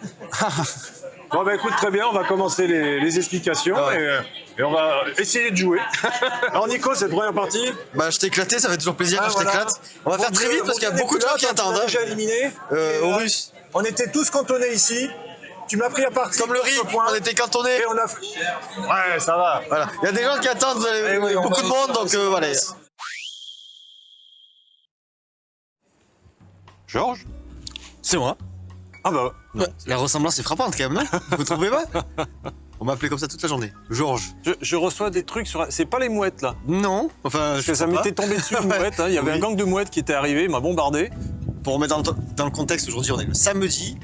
Bon bah écoute, très bien, on va commencer les explications et on va essayer de jouer. Alors Nico, cette première partie. Bah je t'ai éclaté, ça fait toujours plaisir quand je t'éclate. On va faire très vite parce qu'il y a beaucoup de gens qui attendent. Déjà éliminé. Horus. On était tous cantonnés ici. Tu m'as pris à partie. Comme le riz, on était cantonnés. Et on a... Ouais, ça va. Voilà. Il y a des gens qui attendent, beaucoup de monde, donc voilà. Georges ? C'est moi. Ah bah... Ouais, la ressemblance est frappante quand même, non? Vous trouvez pas? On m'a appelé comme ça toute la journée. Georges. Je reçois des trucs sur... C'est pas les mouettes, là? Non. Enfin, parce que ça m'était tombé dessus, une mouette. Hein. Il y avait un gang de mouettes qui était arrivé, il m'a bombardé. pour remettre dans le contexte, aujourd'hui on est le samedi,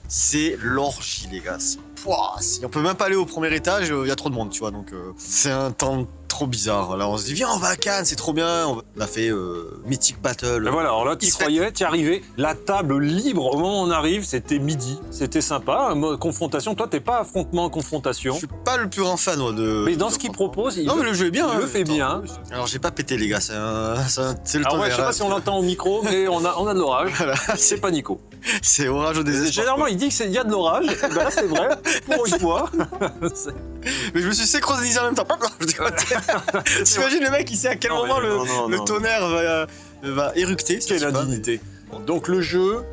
c'est l'orgie les gars. Pouah, on peut même pas aller au premier étage, il y a trop de monde, tu vois, donc c'est un temps trop bizarre. Là on se dit viens on va à Cannes, c'est trop bien. On a fait Mythic Battle. Et voilà, alors là tu croyais, tu arrivais, la table libre au moment où on arrive, c'était midi, c'était sympa, confrontation. Toi t'es pas affrontement, confrontation. Je suis pas le plus grand fan moi, de. Mais dans ce qu'il propose, non mais le jeu est bien. Il le fait bien. Alors j'ai pas pété les gars, c'est le alors tonnerre. ouais, je sais pas si on l'entend au micro, mais on a de l'orage. Voilà. C'est pas Nico. C'est orage au désespoir. Généralement il dit qu'il y a de l'orage, ben là c'est vrai, pour une fois. Mais je me suis synchronisé en même temps. T'imagines le mec, il sait à quel moment le tonnerre va éructer. Quelle indignité. Donc le jeu...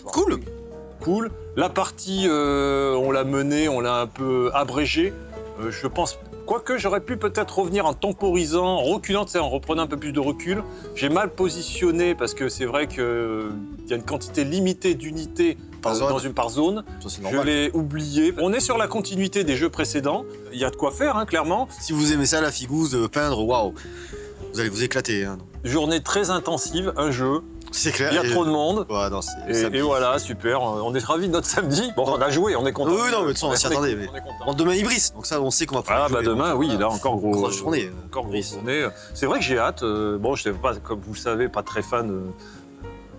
Cool. La partie, on l'a menée, on l'a un peu abrégée. Je pense... Quoique j'aurais pu peut-être revenir en temporisant, en reculant, tu sais, en reprenant un peu plus de recul. J'ai mal positionné parce que c'est vrai qu'il y a une quantité limitée d'unités par zone. Je l'ai oublié. On est sur la continuité des jeux précédents. Il y a de quoi faire, hein, clairement. Si vous aimez ça, la figouze, peindre, waouh, vous allez vous éclater. Hein. Journée très intensive, un jeu. C'est clair. Il y a trop de monde. Ouais, non, et voilà, super. On est ravis de notre samedi. Bon, on a joué, on est content. Oui, non, mais de toute façon, on s'y attendait. Bon, demain, Ibris, donc ça, on sait qu'on va pouvoir. Ah, bah demain, oui, là, encore grosse journée. Encore grosse journée. C'est vrai que j'ai hâte. Bon, je n'étais pas, comme vous le savez, pas très fan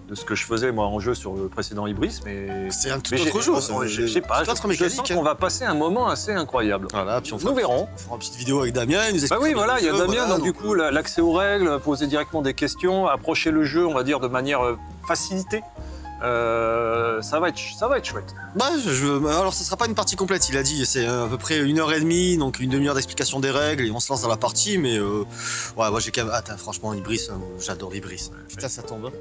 de ce que je faisais, moi, en jeu sur le précédent Ibris, mais. C'est un tout autre jeu. Je sais pas, je sens qu'on va passer un moment assez incroyable. Voilà, puis nous verrons. On fera une petite vidéo avec Damien. Il nous bah oui, voilà, il y a Damien, donc du coup, l'accès aux règles, poser directement des questions, approcher le jeu, on va dire, de manière facilitée. Ça va être chouette. Bah, alors ça sera pas une partie complète, il a dit, c'est à peu près 1h30, donc une demi-heure d'explication des règles et on se lance dans la partie, mais ouais, moi j'ai quand même hâte, hein, franchement, Ibris, j'adore Ibris. Putain, ça tombe.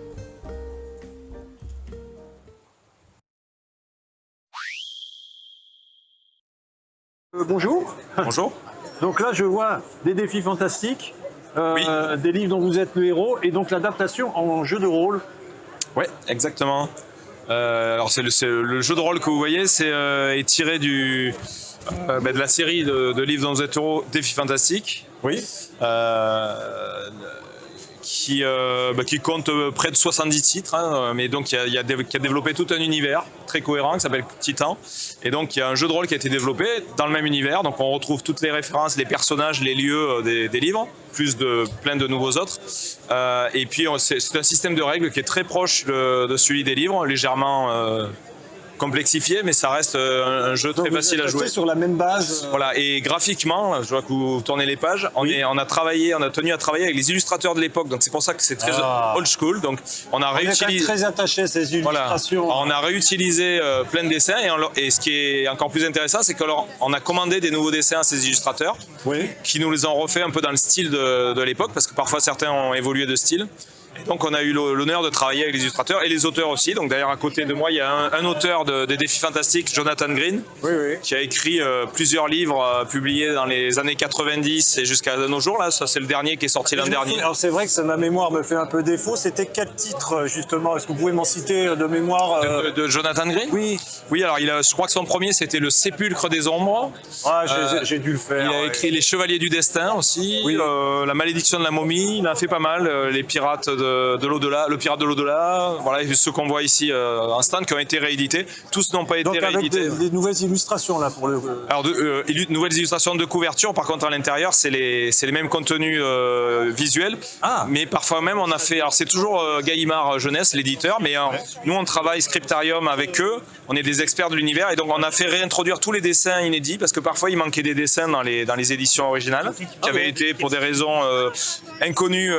Bonjour. Bonjour. Donc là, je vois des défis fantastiques, Oui. des livres dont vous êtes le héros, et donc l'adaptation en jeu de rôle. Ouais, exactement. Alors c'est le jeu de rôle que vous voyez, est tiré de la série de livres dont vous êtes héros, Défis fantastiques. Oui. Qui compte près de 70 titres, hein, mais donc qui a développé tout un univers très cohérent qui s'appelle Titan. Et donc il y a un jeu de rôle qui a été développé dans le même univers, donc on retrouve toutes les références, les personnages, les lieux des livres, plus plein de nouveaux autres. Et puis c'est un système de règles qui est très proche de celui des livres, légèrement complexifié, mais ça reste un jeu très facile à jouer. Sur la même base. Voilà, et graphiquement, je vois que vous tournez les pages, on a tenu à travailler avec les illustrateurs de l'époque, donc c'est pour ça que c'est très old school. Donc on a réutilisé. Très attaché à ces illustrations. Voilà. On a réutilisé plein de dessins et ce qui est encore plus intéressant, c'est qu'on a commandé des nouveaux dessins à ces illustrateurs, qui nous les ont refait un peu dans le style de l'époque, parce que parfois certains ont évolué de style. Donc on a eu l'honneur de travailler avec les illustrateurs et les auteurs aussi. Donc d'ailleurs à côté de moi il y a un auteur des Défis fantastiques, Jonathan Green, qui a écrit plusieurs livres publiés dans les années 90 et jusqu'à nos jours. Là, ça c'est le dernier qui est sorti l'an dernier. Alors c'est vrai que ma mémoire me fait un peu défaut. C'était quel titre justement? Est-ce que vous pouvez m'en citer de mémoire de Jonathan Green? Oui. Oui, alors je crois que son premier c'était Le Sépulcre des Ombres. Ah, j'ai dû le faire. Il a écrit Les Chevaliers du Destin aussi. Oui. La Malédiction de la momie. Il en a fait pas mal. Les Pirates de l'au-delà, Le Pirate de l'au-delà, voilà, ceux qu'on voit ici en stand qui ont été réédités. Tous n'ont pas été réédités. Donc avec des nouvelles illustrations là pour le. Alors nouvelles illustrations de couverture, par contre à l'intérieur c'est les mêmes contenus visuels, mais parfois même on a fait. Alors c'est toujours Gallimard Jeunesse, l'éditeur, mais nous on travaille Scriptarium avec eux. On est des experts de l'univers et donc on a fait réintroduire tous les dessins inédits parce que parfois il manquait des dessins dans les éditions originales qui avaient été pour des raisons inconnues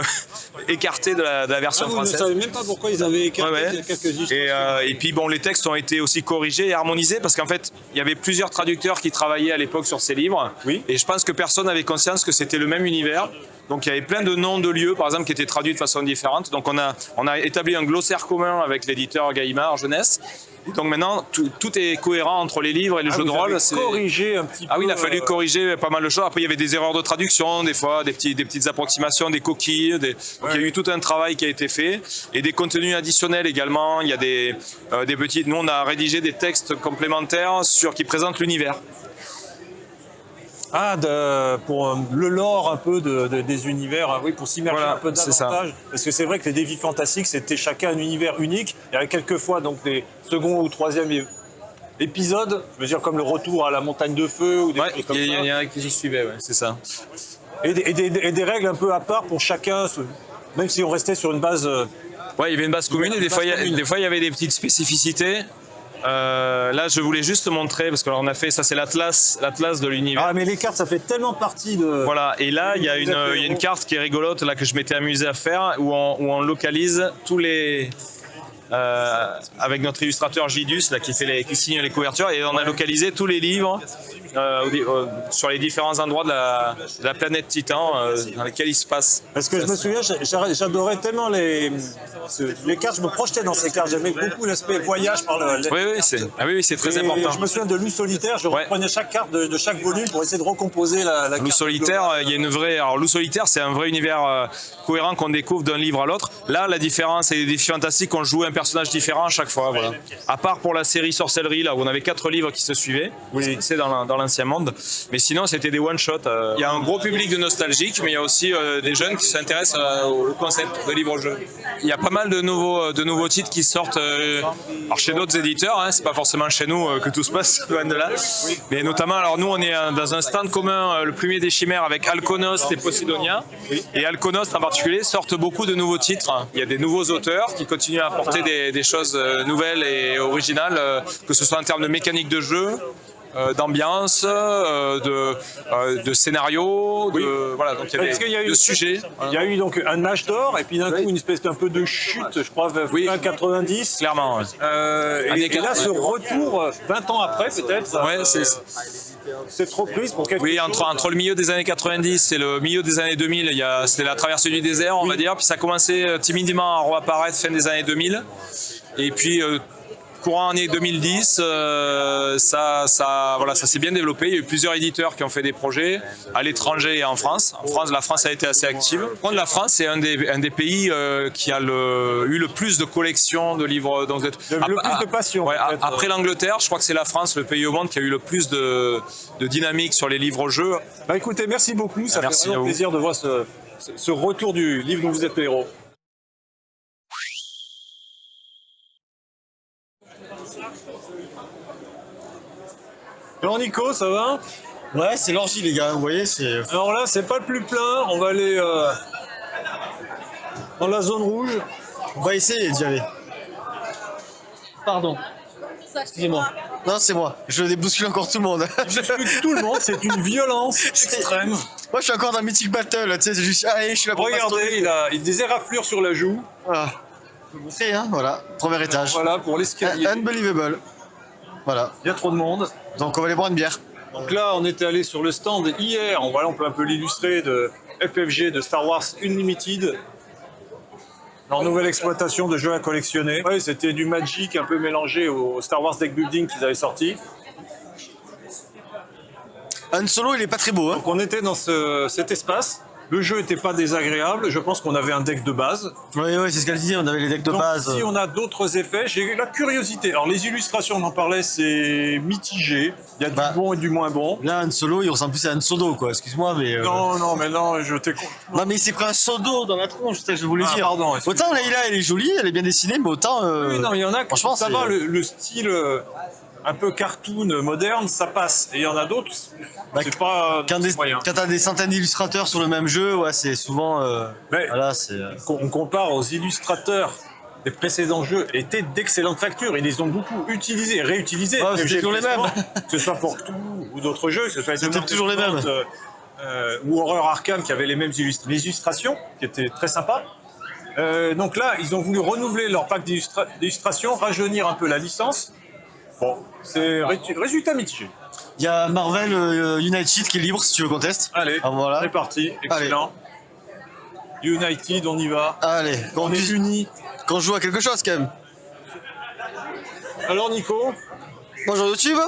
écartés de la version française. Je ne savais même pas pourquoi ils avaient écarté quelques illustrations. Et puis bon, les textes ont été aussi corrigés et harmonisés parce qu'en fait, il y avait plusieurs traducteurs qui travaillaient à l'époque sur ces livres. Oui. Et je pense que personne n'avait conscience que c'était le même univers. Donc il y avait plein de noms de lieux, par exemple, qui étaient traduits de façon différente. Donc on a établi un glossaire commun avec l'éditeur Gallimard Jeunesse. Et donc maintenant, tout est cohérent entre les livres et les jeux de rôle. Corriger un petit peu. Ah oui, il a fallu corriger pas mal de choses. Après, il y avait des erreurs de traduction, des fois, des petites approximations, des coquilles. Donc il y a eu tout un travail qui a été fait. Et des contenus additionnels également. Il y a des petites... Nous, on a rédigé des textes complémentaires qui présentent l'univers. Ah, pour le lore un peu des univers, hein, oui, pour s'immerger Voilà, un peu c'est ça. davantage. Parce que c'est vrai que les défis fantastiques, c'était chacun un univers unique. Il y avait quelquefois donc des second ou troisième épisodes, je veux dire comme le retour à la montagne de feu ou des Ouais, choses comme il ça. y en a qui se suivaient, ouais, c'est ça. Et des règles un peu à part pour chacun, même si on restait sur une base. Ouais, il y avait une base commune et des fois, il y avait des petites spécificités. Là, je voulais juste te montrer, parce que on a fait, ça c'est l'atlas de l'univers. Ah, mais les cartes, ça fait tellement partie de... Voilà, et là, il y a une carte qui est rigolote, là, que je m'étais amusé à faire, où on localise tous les... avec notre illustrateur Gidus, là, qui signe les couvertures, et on a localisé tous les livres sur les différents endroits de la planète Titan dans lesquels il se passe. Parce que je me souviens, j'adorais tellement les cartes, je me projetais dans ces cartes, j'aimais beaucoup l'aspect voyage par le... Oui, c'est très important. Je me souviens de Loup solitaire, je reprenais chaque carte de chaque volume pour essayer de recomposer la carte. Loup solitaire, il y a une vraie... Alors, Loup solitaire, c'est un vrai univers cohérent qu'on découvre d'un livre à l'autre. Là, la différence, c'est les défis fantastiques, on jouait un personnage différent à chaque fois. Voilà. À part pour la série Sorcellerie, là, où on avait 4 livres qui se suivaient, c'est dans l'ancien monde. Mais sinon, c'était des one-shots. Il y a un gros public de nostalgiques, mais il y a aussi des jeunes qui s'intéressent au concept de livre-jeu. Il y a pas mal de nouveaux titres qui sortent alors chez d'autres éditeurs, hein, c'est pas forcément chez nous que tout se passe, loin de là. Mais notamment, alors nous, on est dans un stand commun, le Plumier des Chimères, avec Alkonost et Poseidonia. Et Alkonost en particulier sortent beaucoup de nouveaux titres. Il y a des nouveaux auteurs qui continuent à apporter des choses nouvelles et originales, que ce soit en termes de mécanique de jeu, d'ambiance, de scénario, voilà, donc il y a de sujets. Il y a eu donc un âge d'or et puis d'un coup une espèce d'un peu de chute, je crois, vers 90. Clairement. Ouais. Et là, ce retour, 20 ans après peut-être, ouais, cette reprise pour quelque chose. Entre le milieu des années 90 et le milieu des années 2000, c'était la traversée du désert, on va dire, puis ça a commencé timidement à réapparaître fin des années 2000. Et puis courant année 2010, ça s'est bien développé. Il y a eu plusieurs éditeurs qui ont fait des projets à l'étranger et en France. En France, la France a été assez active. Par contre, la France, c'est un des pays qui a eu le plus de collections de livres. Donc, le plus de passion. Ouais, après l'Angleterre, je crois que c'est la France, le pays au monde qui a eu le plus de dynamique sur les livres-jeux. Bah écoutez, merci beaucoup. Ça fait vraiment plaisir de voir ce retour du livre dont vous êtes le héros. Alors Nico, ça va? Ouais, c'est l'orgie les gars, vous voyez, c'est... Alors là, c'est pas le plus plein, on va aller dans la zone rouge. On va essayer d'y aller. Pardon. Excusez-moi. Non, c'est moi, je débouscule encore tout le monde. Je bouscule tout le monde, c'est une violence extrême. Moi je suis encore dans Mythic Battle, tu sais, c'est juste... Allez, je suis là pour regardez, il a des éraflures sur la joue. Voilà. Je peux vous montrer, hein, voilà, premier étage. Voilà, pour l'escalier. Unbelievable. Voilà. Il y a trop de monde. Donc on va aller boire une bière. Donc là, on était allé sur le stand hier. Voilà, on peut un peu l'illustrer de FFG, de Star Wars Unlimited. Leur nouvelle exploitation de jeux à collectionner. Ouais, c'était du Magic un peu mélangé au Star Wars Deck Building qu'ils avaient sorti. Han Solo, il est pas très beau. Hein. Donc on était dans cet espace. Le jeu n'était pas désagréable, je pense qu'on avait un deck de base. Oui, c'est ce qu'elle disait, on avait les decks de donc, base. Ici, on a d'autres effets. J'ai eu la curiosité. Alors, les illustrations, on en parlait, c'est mitigé. Il y a du bon et du moins bon. Là, Han Solo, il ressemble plus à Han Solo, quoi. Excuse-moi, mais... Non, je t'ai... Non, mais il s'est pris un seau d'eau dans la tronche, c'est ça que je voulais dire. Pardon. Autant Leïla, elle est jolie, elle est bien dessinée, mais autant... Oui, non, il y en a, franchement, ça va, le style... un peu cartoon moderne, ça passe. Et il y en a d'autres, c'est pas moyen. Quand t'as des centaines d'illustrateurs sur le même jeu, ouais, c'est souvent... voilà, c'est... On compare aux illustrateurs des précédents jeux, étaient d'excellente facture. Ils les ont beaucoup utilisés et réutilisés. Ouais, c'est toujours les mêmes. Que ce soit pour tout ou d'autres jeux, que ce soit c'était toujours les mêmes. Ou Horror Arkham qui avait les mêmes illustrations, qui étaient très sympas. Donc là, ils ont voulu renouveler leur pack d'illustrations, rajeunir un peu la licence. Bon, c'est résultat mitigé. Il y a Marvel United qui est libre si tu veux qu'on teste. Allez, voilà. c'est parti, excellent. Allez. United, on y va. Allez, on est unis. Qu'on joue à quelque chose quand même. Alors Nico? Bonjour YouTube.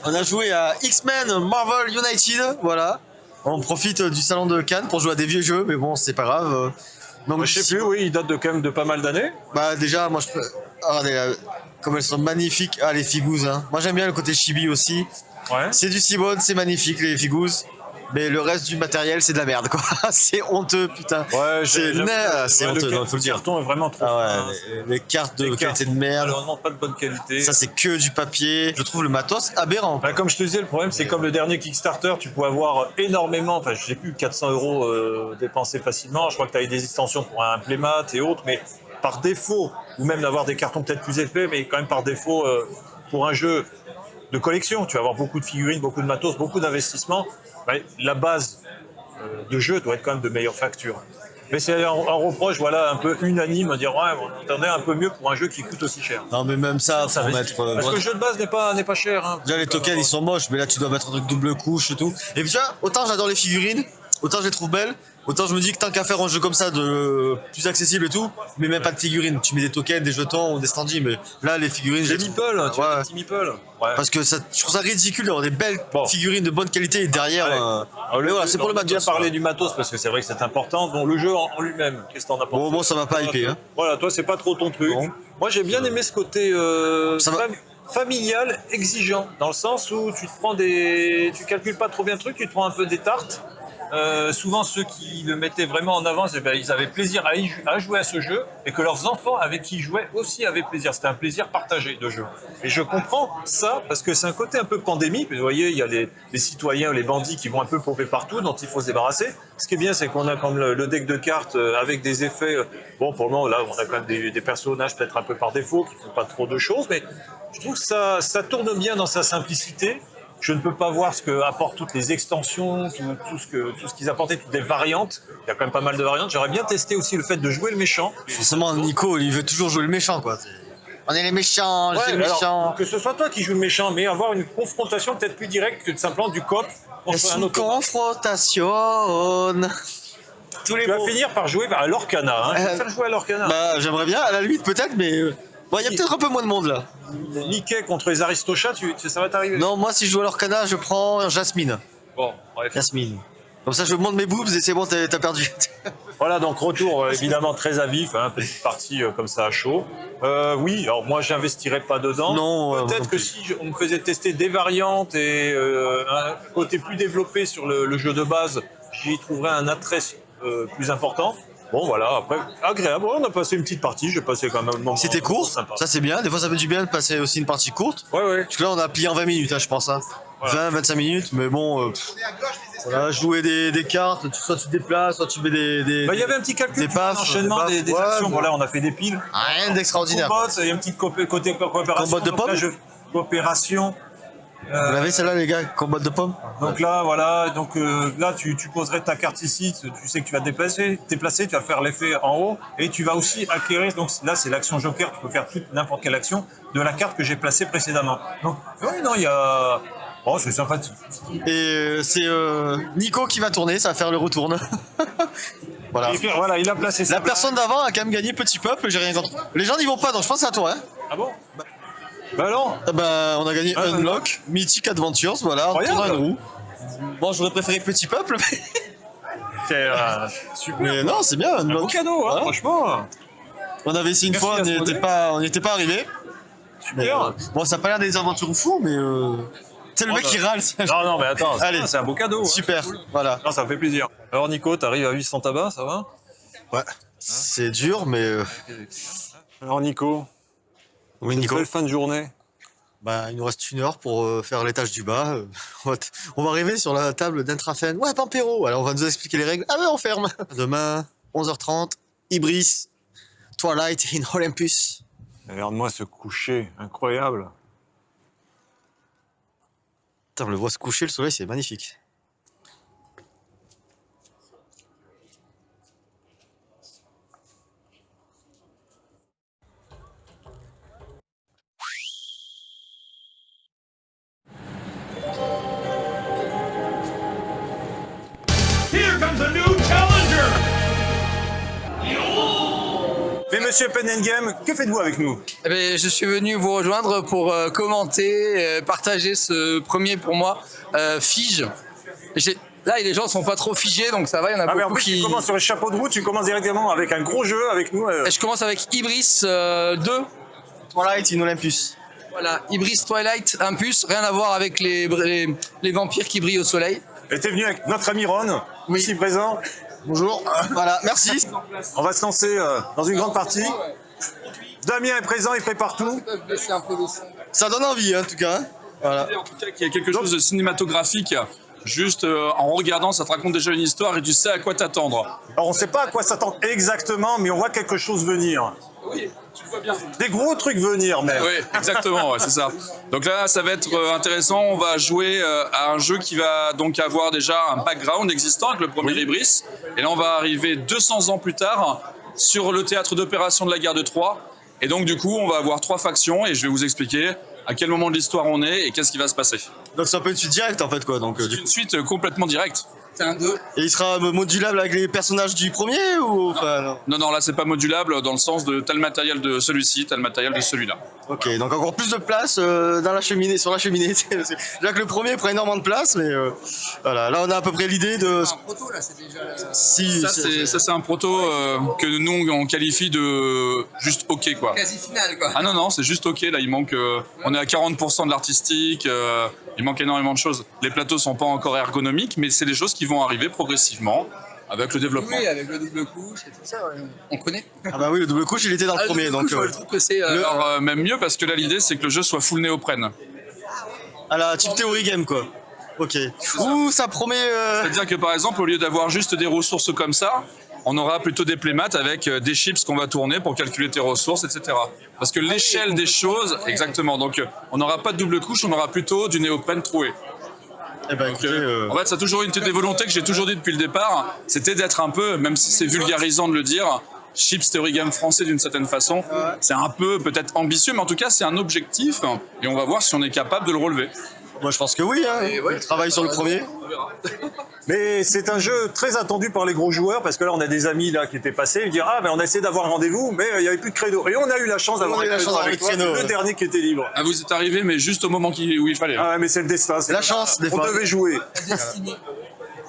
On a joué à X-Men Marvel United, voilà. On profite du salon de Cannes pour jouer à des vieux jeux, mais bon, c'est pas grave. Donc, je sais plus, oui, il date quand même de pas mal d'années. Bah déjà, moi je peux... Regardez là, comme elles sont magnifiques. Ah, les figous, hein. Moi j'aime bien le côté chibi aussi. Ouais. C'est du Cibone, c'est magnifique les figous. mais le reste du matériel, c'est de la merde, quoi. C'est honteux, putain. Ouais, c'est honteux, non, faut le dire. Le carton est vraiment trop Ah ouais, fin. les cartes de qualité de merde. Malheureusement, pas de bonne qualité. Ça, c'est que du papier. Je trouve le matos aberrant. Bah, comme je te disais, le problème, c'est comme le dernier Kickstarter, tu peux avoir énormément, enfin, je sais plus, 400 € dépensés facilement. Je crois que tu as des extensions pour un playmat et autres, mais par défaut, ou même d'avoir des cartons peut-être plus épais, mais quand même par défaut, pour un jeu de collection, tu vas avoir beaucoup de figurines, beaucoup de matos, beaucoup d'investissements. Bah, la base de jeu doit être quand même de meilleure facture. Mais c'est un reproche, voilà, un peu unanime, à dire ouais, on attendait un peu mieux pour un jeu qui coûte aussi cher. Non, mais même ça, faut mettre. Parce que le jeu de base n'est pas cher. Hein. Déjà, les tokens, ils sont moches, mais là, tu dois mettre un truc double couche et tout. Et puis, tu vois, autant j'adore les figurines, autant je les trouve belles, autant je me dis que tant qu'à faire un jeu comme ça, de plus accessible et tout, mais même pas de figurines. Tu mets des tokens, des jetons ou des standees, mais là, les figurines, Des meeples, tu vois, des petits meeples. Ouais. Parce que ça, je trouve ça ridicule d'avoir des belles figurines de bonne qualité et derrière. Mais voilà, c'est pour le matos. Bien parler du matos parce que c'est vrai que c'est important. Bon, le jeu en lui-même, qu'est-ce que t'en as pensé? Bon, ça m'a pas hypé. Hein. Voilà, toi, c'est pas trop ton truc. Bon. Moi, j'ai bien aimé ce côté familial, exigeant, dans le sens où tu calcules pas trop bien le truc, tu te prends un peu des tartes. Souvent, ceux qui le mettaient vraiment en avant, ils avaient plaisir à jouer à ce jeu et que leurs enfants avec qui ils jouaient aussi avaient plaisir. C'était un plaisir partagé de jeu. Et je comprends ça parce que c'est un côté un peu pandémie. Vous voyez, il y a les citoyens, les bandits qui vont un peu pomper partout, dont il faut se débarrasser. Ce qui est bien, c'est qu'on a comme le deck de cartes avec des effets. Bon, pour le moment, là, on a quand même des personnages peut-être un peu par défaut qui font pas trop de choses, mais je trouve que ça tourne bien dans sa simplicité. Je ne peux pas voir ce que apportent toutes les extensions, tout ce qu'ils apportaient, toutes les variantes. Il y a quand même pas mal de variantes. J'aurais bien testé aussi le fait de jouer le méchant. Forcément, Nico, il veut toujours jouer le méchant, quoi. On est les méchants, c'est le méchant. Que ce soit toi qui joues le méchant, mais avoir une confrontation peut-être plus directe que de simplement du coop contre un autre. Confrontation. Tu vas finir par jouer à l'Orcana. Hein. Tu vas faire jouer à l'Orcana. Bah, j'aimerais bien, à la limite, peut-être, mais. Bon, il y a peut-être un peu moins de monde là. Mickey contre les Aristochats, ça va t'arriver? Non, moi si je joue à l'Orcana, je prends Jasmine. Bon, bref. Jasmine. Comme ça, je monte mes boobs et c'est bon, t'as perdu. Voilà, donc retour évidemment très à vif, hein, petite partie comme ça à chaud. Oui, alors moi j'investirais pas dedans. Non. Peut-être que si on me faisait tester des variantes et un côté plus développé sur le jeu de base, j'y trouverais un attrait plus important. Bon voilà, après, agréable, on a passé une petite partie, j'ai passé quand même un moment. C'était court, sympa. Ça c'est bien, des fois ça fait du bien de passer aussi une partie courte. Ouais. Parce que là on a plié en 20 minutes, hein, je pense. Hein. Voilà. 20-25 minutes, mais bon, voilà, jouer des cartes, soit tu te déplaces, soit tu mets des il y avait un petit calcul, des baffes, enchaînement des actions, voilà, on a fait des piles. Rien d'extraordinaire. Il y a un petit côté coopération. Combat de pommes. Coopération. Vous l'avez celle-là les gars, combat de pommes. Donc là, voilà, donc là tu poserais ta carte ici, tu sais que tu vas te déplacer, tu vas faire l'effet en haut, et tu vas aussi acquérir, donc là c'est l'action joker, tu peux faire n'importe quelle action de la carte que j'ai placée précédemment. Donc oui, non, il y a... Oh, c'est sympathique. Et c'est Nico qui va tourner, ça va faire le retourne. Voilà. Voilà, il a placé ça. La personne d'avant a quand même gagné petit peuple, j'ai rien contre. Les gens n'y vont pas, donc je pense que c'est à toi. Hein. Ah bon? Bah non. On a gagné Unlock, Mythic Adventures, voilà, on tourne une roue. Bon, j'aurais préféré Petit Peuple, mais... C'est super. Mais non, c'est bien, Unlock. Un beau cadeau, hein, franchement. On avait essayé une fois, on n'y était pas arrivé. Super. Bon, ça n'a pas l'air des aventures fous, mais... C'est le mec qui râle. Non, mais attends, allez, c'est un beau cadeau. Super, hein, voilà. Non, ça me fait plaisir. Alors Nico, t'arrives à 800 tabac, ça va? Ouais, c'est dur, mais... Alors Nico, oui, Nico. Belle fin de journée. Bah, il nous reste 1 heure pour faire l'étage du bas. On va arriver sur la table d'Intrafen. Ouais, Pampero. Alors, on va nous expliquer les règles. Ah ouais, on ferme. Demain, 11h30, Ibris, Twilight in Olympus. Regarde-moi ce coucher, incroyable. Putain, on le voit se coucher, le soleil, c'est magnifique. Here comes a new challenger! Mais monsieur Penengame, que faites-vous avec nous? Eh bien, je suis venu vous rejoindre pour commenter, partager ce premier pour moi fige. Là, les gens sont pas trop figés, donc ça va, il y en a beaucoup plus, qui... Tu commences sur les chapeaux de roue, tu commences directement avec un gros jeu avec nous. Je commence avec Ibris 2. Twilight in Olympus. Voilà, Ibris Twilight Impus, rien à voir avec les vampires qui brillent au soleil. Et t'es venu avec notre ami Ron, ici présent. Bonjour. Voilà, merci. On va se lancer dans une grande partie. Damien est présent, il prépare tout. Ça donne envie, en tout cas. Voilà. En tout cas, qu'il y a quelque chose de cinématographique. Juste en regardant, ça te raconte déjà une histoire et tu sais à quoi t'attendre. Alors on ne sait pas à quoi s'attendre exactement, mais on voit quelque chose venir. Oui, tu le vois bien. Des gros trucs venir même. Oui, exactement, ouais, c'est ça. Donc là, ça va être intéressant. On va jouer à un jeu qui va donc avoir déjà un background existant avec le premier Ibris. Et là, on va arriver 200 ans plus tard sur le théâtre d'opération de la guerre de Troie. Et donc du coup, on va avoir 3 factions et je vais vous expliquer à quel moment de l'histoire on est et qu'est-ce qui va se passer. Donc c'est un peu une suite directe en fait quoi. Donc, c'est une suite complètement directe. C'est un 2. Et il sera modulable avec les personnages du premier ou enfin, non? Non, là c'est pas modulable dans le sens de tel matériel de celui-ci, tel matériel de celui-là. Ok, donc encore plus de place dans la cheminée, sur la cheminée. Déjà que le premier prend énormément de place, mais voilà, là on a à peu près l'idée de. Un proto là, c'est déjà. Si, ça c'est un proto que nous on qualifie de juste ok quoi. Quasi final quoi. Ah non, c'est juste ok, là il manque, on est à 40% de l'artistique, il manque énormément de choses. Les plateaux sont pas encore ergonomiques, mais c'est des choses qui vont arriver progressivement avec le développement. Oui, avec le double couche et tout ça, ouais. On connaît. Ah bah oui, le double couche il était dans le premier, donc. Je trouve que c'est. Alors même mieux parce que là l'idée c'est que le jeu soit full néoprène. À la type théorie game quoi. Ok. Ouh, ça promet. C'est-à-dire que par exemple, au lieu d'avoir juste des ressources comme ça, on aura plutôt des playmats avec des chips qu'on va tourner pour calculer tes ressources, etc. Parce que l'échelle des choses, exactement. Donc on n'aura pas de double couche, on aura plutôt du néoprène troué. Eh ben, Donc, en fait, ça a toujours été des volontés que j'ai toujours dit depuis le départ, c'était d'être un peu, même si c'est vulgarisant de le dire, chips théorie game français d'une certaine façon. C'est un peu peut-être ambitieux, mais en tout cas c'est un objectif et on va voir si on est capable de le relever. Moi je pense que oui, hein. On travaille sur le premier. Mais c'est un jeu très attendu par les gros joueurs parce que là on a des amis là qui étaient passés, ils disent ah ben on a essayé d'avoir un rendez-vous mais il n'y avait plus de créneau. Et on a eu la chance d'avoir un créneau avec toi, le dernier qui était libre. Ah, vous êtes arrivé mais juste au moment où il fallait. Ah mais c'est le destin. C'est la chance des fois. On devait jouer.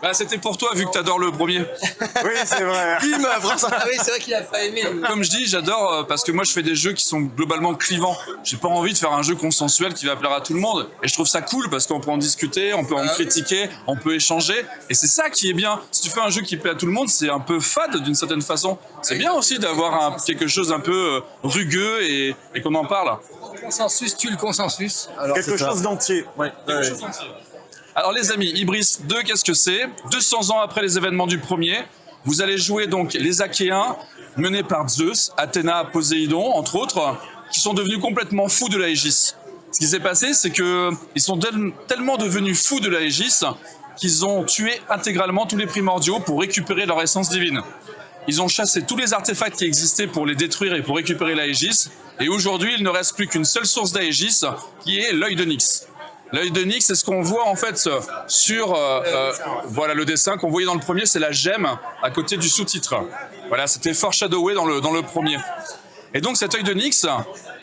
Bah, c'était pour toi vu que t'adores le premier. Oui, c'est vrai. Ah oui, c'est vrai qu'il a pas aimé. Comme je dis, j'adore parce que moi je fais des jeux qui sont globalement clivants. J'ai pas envie de faire un jeu consensuel qui va plaire à tout le monde. Et je trouve ça cool parce qu'on peut en discuter, on peut en critiquer, on peut échanger. Et c'est ça qui est bien. Si tu fais un jeu qui plaît à tout le monde, c'est un peu fade d'une certaine façon. C'est bien aussi d'avoir quelque chose un peu rugueux et qu'on en parle. Le consensus tue le consensus. Alors, quelque chose d'entier. Ouais. Alors les amis, Ibris 2, qu'est-ce que c'est? 200 ans après les événements du premier, vous allez jouer donc les Achéens, menés par Zeus, Athéna, Poséidon, entre autres, qui sont devenus complètement fous de l'Aegis. Ce qui s'est passé, c'est qu'ils sont tellement devenus fous de l'Aegis qu'ils ont tué intégralement tous les primordiaux pour récupérer leur essence divine. Ils ont chassé tous les artefacts qui existaient pour les détruire et pour récupérer l'Aegis, et aujourd'hui il ne reste plus qu'une seule source d'Aegis, qui est l'œil de Nyx. L'œil de Nyx, c'est ce qu'on voit en fait sur voilà le dessin qu'on voyait dans le premier, c'est la gemme à côté du sous-titre. Voilà, c'était foreshadowé dans le premier. Et donc cet œil de Nyx,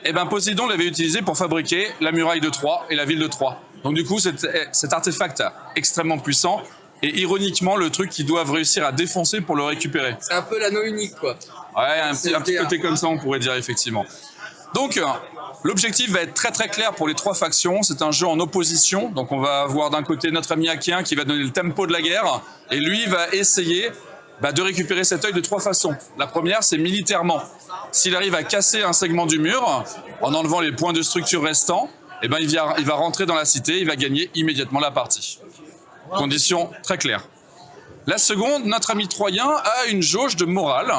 eh ben Poséidon l'avait utilisé pour fabriquer la muraille de Troie et la ville de Troie. Donc du coup, cet artefact extrêmement puissant et ironiquement le truc qu'ils doivent réussir à défoncer pour le récupérer. C'est un peu l'anneau unique quoi. Ouais, un petit côté comme ça on pourrait dire effectivement. Donc l'objectif va être très très clair pour les 3 factions, c'est un jeu en opposition, donc on va avoir d'un côté notre ami Achéen qui va donner le tempo de la guerre, et lui va essayer de récupérer cet œil de 3 façons. La première, c'est militairement. S'il arrive à casser un segment du mur, en enlevant les points de structure restants, eh ben, il va rentrer dans la cité, il va gagner immédiatement la partie. Condition très claire. La seconde, notre ami Troyen a une jauge de morale,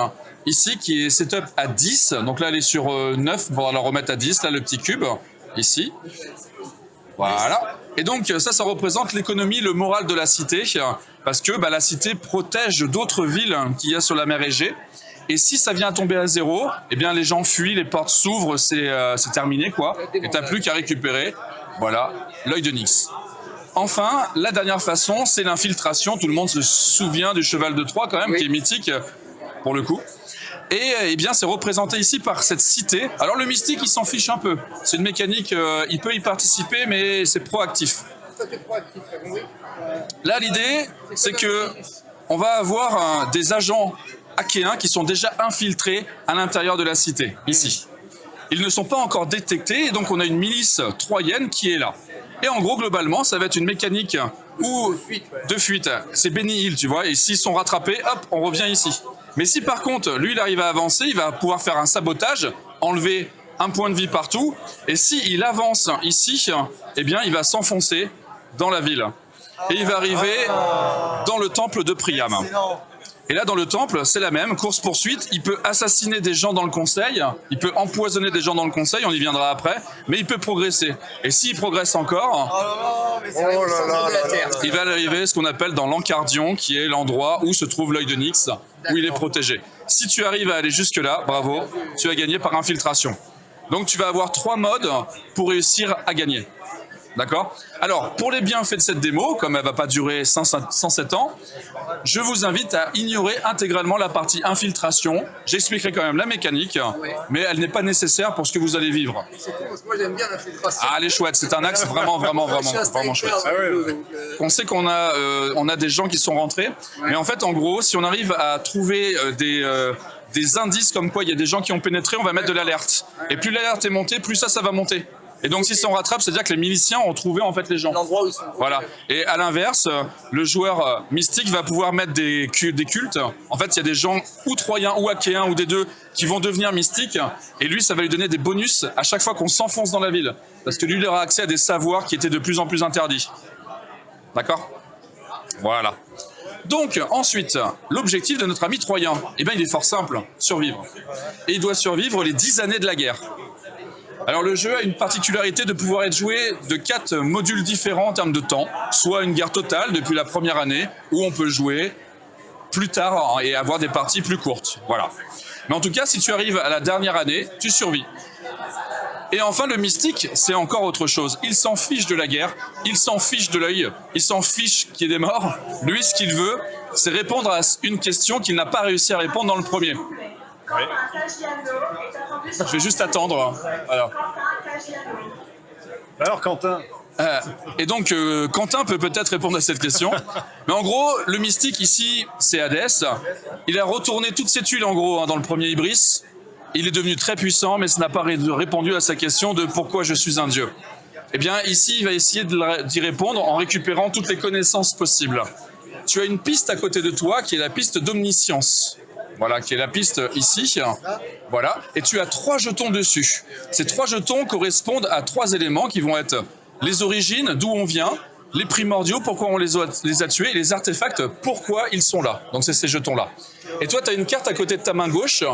ici qui est setup à 10, donc là elle est sur 9, on va la remettre à 10, là le petit cube, ici. Voilà. Et donc ça représente l'économie, le moral de la cité, parce que la cité protège d'autres villes qu'il y a sur la mer Égée. Et si ça vient à tomber à 0, eh bien les gens fuient, les portes s'ouvrent, c'est terminé quoi. Et t'as plus qu'à récupérer, voilà, l'œil de Nyx. Enfin, la dernière façon, c'est l'infiltration. Tout le monde se souvient du cheval de Troie quand même, qui est mythique pour le coup. Et eh bien, c'est représenté ici par cette cité. Alors le mystique, il s'en fiche un peu. C'est une mécanique, il peut y participer, mais c'est proactif. Là, l'idée, c'est que on va avoir des agents achéens qui sont déjà infiltrés à l'intérieur de la cité, ici. Ils ne sont pas encore détectés, et donc on a une milice troyenne qui est là. Et en gros, globalement, ça va être une mécanique de fuite. C'est Benny Hill, tu vois. Et s'ils sont rattrapés, hop, on revient ici. Mais si par contre, lui, il arrive à avancer, il va pouvoir faire un sabotage, enlever un point de vie partout. Et s'il avance ici, eh bien, il va s'enfoncer dans la ville. Et il va arriver dans le temple de Priam. Et là, dans le temple, c'est la même, course-poursuite. Il peut assassiner des gens dans le conseil, il peut empoisonner des gens dans le conseil, on y viendra après, mais il peut progresser. Et s'il progresse encore, il va arriver ce qu'on appelle dans l'Encardion, qui est l'endroit où se trouve l'œil de Nyx, où il est protégé. Si tu arrives à aller jusque-là, bravo, tu as gagné par infiltration. Donc tu vas avoir 3 modes pour réussir à gagner. D'accord ? Alors, pour les bienfaits de cette démo, comme elle ne va pas durer 107 ans, je vous invite à ignorer intégralement la partie infiltration. J'expliquerai quand même la mécanique, mais elle n'est pas nécessaire pour ce que vous allez vivre. C'est cool parce que moi j'aime bien l'infiltration. Ah, elle est chouette, c'est un axe vraiment chouette. On sait qu'on a des gens qui sont rentrés, mais en fait, en gros, si on arrive à trouver des indices comme quoi il y a des gens qui ont pénétré, on va mettre de l'alerte. Et plus l'alerte est montée, plus ça va monter. Et donc, si ça on rattrape, c'est-à-dire que les miliciens ont trouvé en fait les gens. L'endroit où ils sont. Voilà. Et à l'inverse, le joueur mystique va pouvoir mettre des cultes. En fait, il y a des gens ou troyens ou achéens ou des deux qui vont devenir mystiques. Et lui, ça va lui donner des bonus à chaque fois qu'on s'enfonce dans la ville. Parce que lui, il aura accès à des savoirs qui étaient de plus en plus interdits. D'accord ? Voilà. Donc, ensuite, l'objectif de notre ami troyen, eh bien, il est fort simple, survivre. Et il doit survivre les 10 années de la guerre. Alors le jeu a une particularité de pouvoir être joué de 4 modules différents en termes de temps, soit une guerre totale depuis la première année, ou on peut jouer plus tard et avoir des parties plus courtes. Voilà. Mais en tout cas, si tu arrives à la dernière année, tu survis. Et enfin, le mystique, c'est encore autre chose. Il s'en fiche de la guerre, il s'en fiche de l'œil, il s'en fiche qu'il y ait des morts. Lui, ce qu'il veut, c'est répondre à une question qu'il n'a pas réussi à répondre dans le premier. Oui. Je vais juste attendre. Voilà. Alors, Quentin et donc, Quentin peut peut-être répondre à cette question. Mais en gros, le mystique ici, c'est Hadès. Il a retourné toutes ses tuiles, en gros, dans le premier Ibris. Il est devenu très puissant, mais ça n'a pas répondu à sa question de pourquoi je suis un dieu. Eh bien, ici, il va essayer d'y répondre en récupérant toutes les connaissances possibles. Tu as une piste à côté de toi qui est la piste d'omniscience. Voilà, qui est la piste ici. Voilà. Et tu as 3 jetons dessus. Ces 3 jetons correspondent à 3 éléments qui vont être les origines, d'où on vient, les primordiaux, pourquoi on les a tués, et les artefacts, pourquoi ils sont là. Donc c'est ces jetons-là. Et toi, tu as une carte à côté de ta main gauche.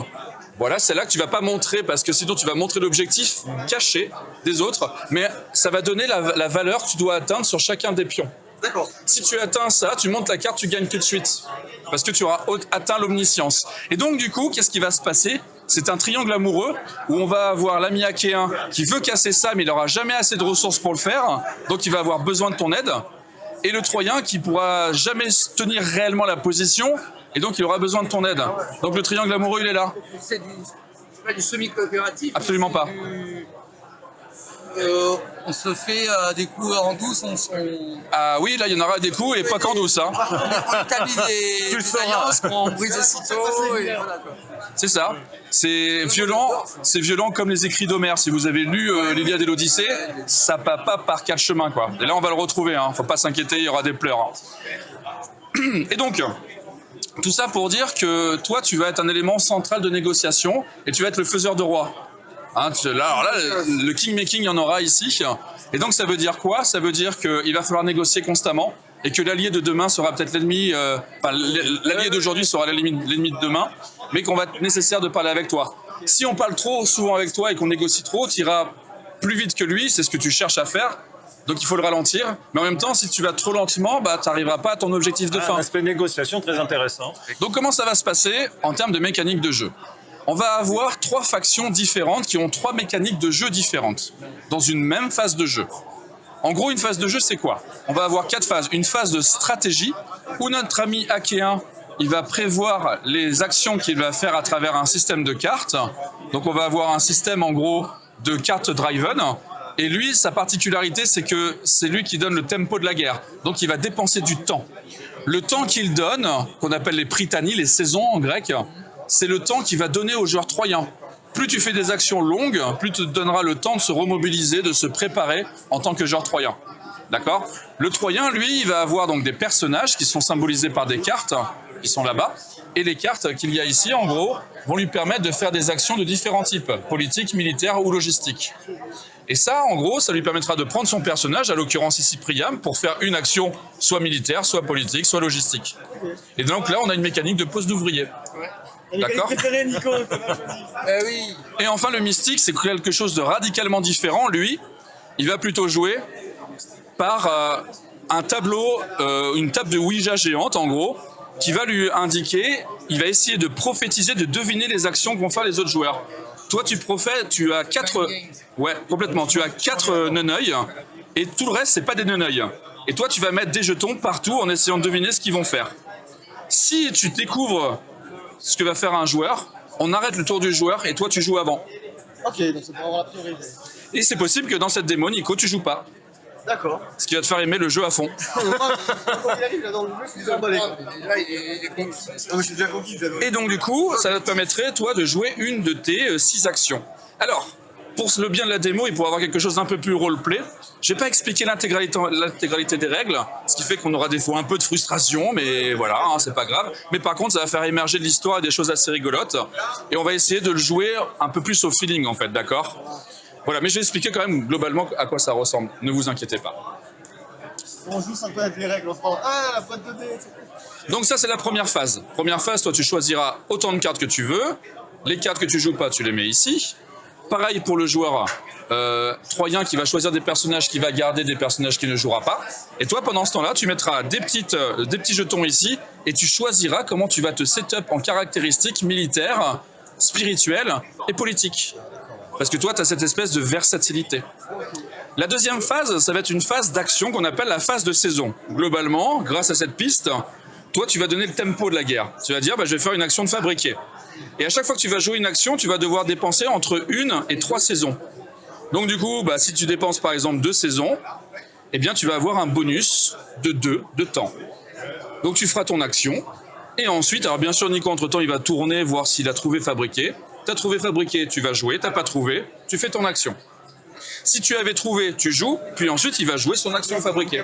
Voilà, c'est là que tu vas pas montrer, parce que sinon tu vas montrer l'objectif caché des autres, mais ça va donner la valeur que tu dois atteindre sur chacun des pions. D'accord. Si tu atteins ça, tu montes la carte, tu gagnes tout de suite. Parce que tu auras atteint l'omniscience. Et donc, du coup, qu'est-ce qui va se passer ? C'est un triangle amoureux où on va avoir l'ami achéen qui veut casser ça, mais il n'aura jamais assez de ressources pour le faire. Donc, il va avoir besoin de ton aide. Et le troyen qui pourra jamais tenir réellement la position. Et donc, il aura besoin de ton aide. Donc, le triangle amoureux, il est là. C'est pas du semi-coopératif. Absolument pas. On se fait des coups en douce, Ah oui, là il y en aura des coups et pas qu'en douce. Hein. On établit des alliances qu'on brise aussitôt. Et voilà, quoi. C'est ça. C'est violent comme les écrits d'Homère. Si vous avez lu l'Iliade et l'Odyssée, ça va pas par 4 chemins, quoi. Et là on va le retrouver, hein. Faut pas s'inquiéter, il y aura des pleurs. Hein. Et donc, tout ça pour dire que toi tu vas être un élément central de négociation et tu vas être le faiseur de roi. Hein, alors là, le king-making, il y en aura ici. Et donc, ça veut dire quoi ? Ça veut dire qu'il va falloir négocier constamment et que l'allié de demain sera peut-être l'ennemi... l'allié d'aujourd'hui sera l'ennemi de demain, mais qu'on va être nécessaire de parler avec toi. Si on parle trop souvent avec toi et qu'on négocie trop, tu iras plus vite que lui, c'est ce que tu cherches à faire. Donc, il faut le ralentir. Mais en même temps, si tu vas trop lentement, tu n'arriveras pas à ton objectif de fin. Un aspect négociation très intéressant. Donc, comment ça va se passer en termes de mécanique de jeu ? On va avoir 3 factions différentes qui ont 3 mécaniques de jeu différentes dans une même phase de jeu. En gros, une phase de jeu, c'est quoi ? On va avoir 4 phases. Une phase de stratégie où notre ami achéen, il va prévoir les actions qu'il va faire à travers un système de cartes. Donc, on va avoir un système, en gros, de cartes driven. Et lui, sa particularité, c'est que c'est lui qui donne le tempo de la guerre. Donc, il va dépenser du temps. Le temps qu'il donne, qu'on appelle les prytanies, les saisons en grec, c'est le temps qu'il va donner aux joueurs troyens. Plus tu fais des actions longues, plus tu te donneras le temps de se remobiliser, de se préparer en tant que joueur troyen. D'accord? Le Troyen, lui, il va avoir donc des personnages qui sont symbolisés par des cartes, qui sont là-bas. Et les cartes qu'il y a ici, en gros, vont lui permettre de faire des actions de différents types, politiques, militaires ou logistiques. Et ça, en gros, ça lui permettra de prendre son personnage, à l'occurrence ici Priam, pour faire une action soit militaire, soit politique, soit logistique. Et donc là, on a une mécanique de poste d'ouvrier. D'accord? Et enfin, le mystique, c'est quelque chose de radicalement différent. Lui, il va plutôt jouer par un tableau, une table de Ouija géante, en gros, qui va lui indiquer, il va essayer de prophétiser, de deviner les actions que vont faire les autres joueurs. Toi, tu prophètes, tu as 4... Ouais, complètement. Tu as 4 neneuils, et tout le reste, c'est pas des neneuils. Et toi, tu vas mettre des jetons partout en essayant de deviner ce qu'ils vont faire. Si tu découvres ce que va faire un joueur, on arrête le tour du joueur, et toi, tu joues avant. Ok, donc c'est pour avoir la priorité. Et c'est possible que dans cette démo, Nico, tu joues pas. D'accord. Ce qui va te faire aimer le jeu à fond. Quand il arrive là dans le jeu, je suis déjà emballé. Je suis déjà conquis. Et donc du coup, ça te permettrait, toi, de jouer une de tes 6 actions. Alors, pour le bien de la démo et pour avoir quelque chose d'un peu plus roleplay, je vais pas expliquer l'intégralité des règles, ce qui fait qu'on aura des fois un peu de frustration, mais voilà, hein, c'est pas grave. Mais par contre, ça va faire émerger de l'histoire et des choses assez rigolotes. Et on va essayer de le jouer un peu plus au feeling, en fait, d'accord ? Voilà, mais je vais expliquer quand même globalement à quoi ça ressemble. Ne vous inquiétez pas. On joue sans connaître les règles, on se prend la boîte de dés. Donc ça, c'est la première phase. Première phase, toi, tu choisiras autant de cartes que tu veux. Les cartes que tu joues pas, tu les mets ici. Pareil pour le joueur troyen qui va choisir des personnages, qui va garder des personnages qu'il ne jouera pas. Et toi, pendant ce temps-là, tu mettras des petits jetons ici et tu choisiras comment tu vas te set-up en caractéristiques militaires, spirituelles et politiques. Parce que toi, tu as cette espèce de versatilité. La deuxième phase, ça va être une phase d'action qu'on appelle la phase de saison. Globalement, grâce à cette piste, toi, tu vas donner le tempo de la guerre. Tu vas dire, je vais faire une action de fabriquer. Et à chaque fois que tu vas jouer une action, tu vas devoir dépenser entre 1 et 3 saisons. Donc du coup, si tu dépenses par exemple 2 saisons, eh bien tu vas avoir un bonus de 2 de temps. Donc tu feras ton action. Et ensuite, alors bien sûr, Nico, entre-temps, il va tourner, voir s'il a trouvé fabriqué. T'as trouvé fabriqué, tu vas jouer. T'as pas trouvé, tu fais ton action. Si tu avais trouvé, tu joues. Puis ensuite, il va jouer son action fabriquée.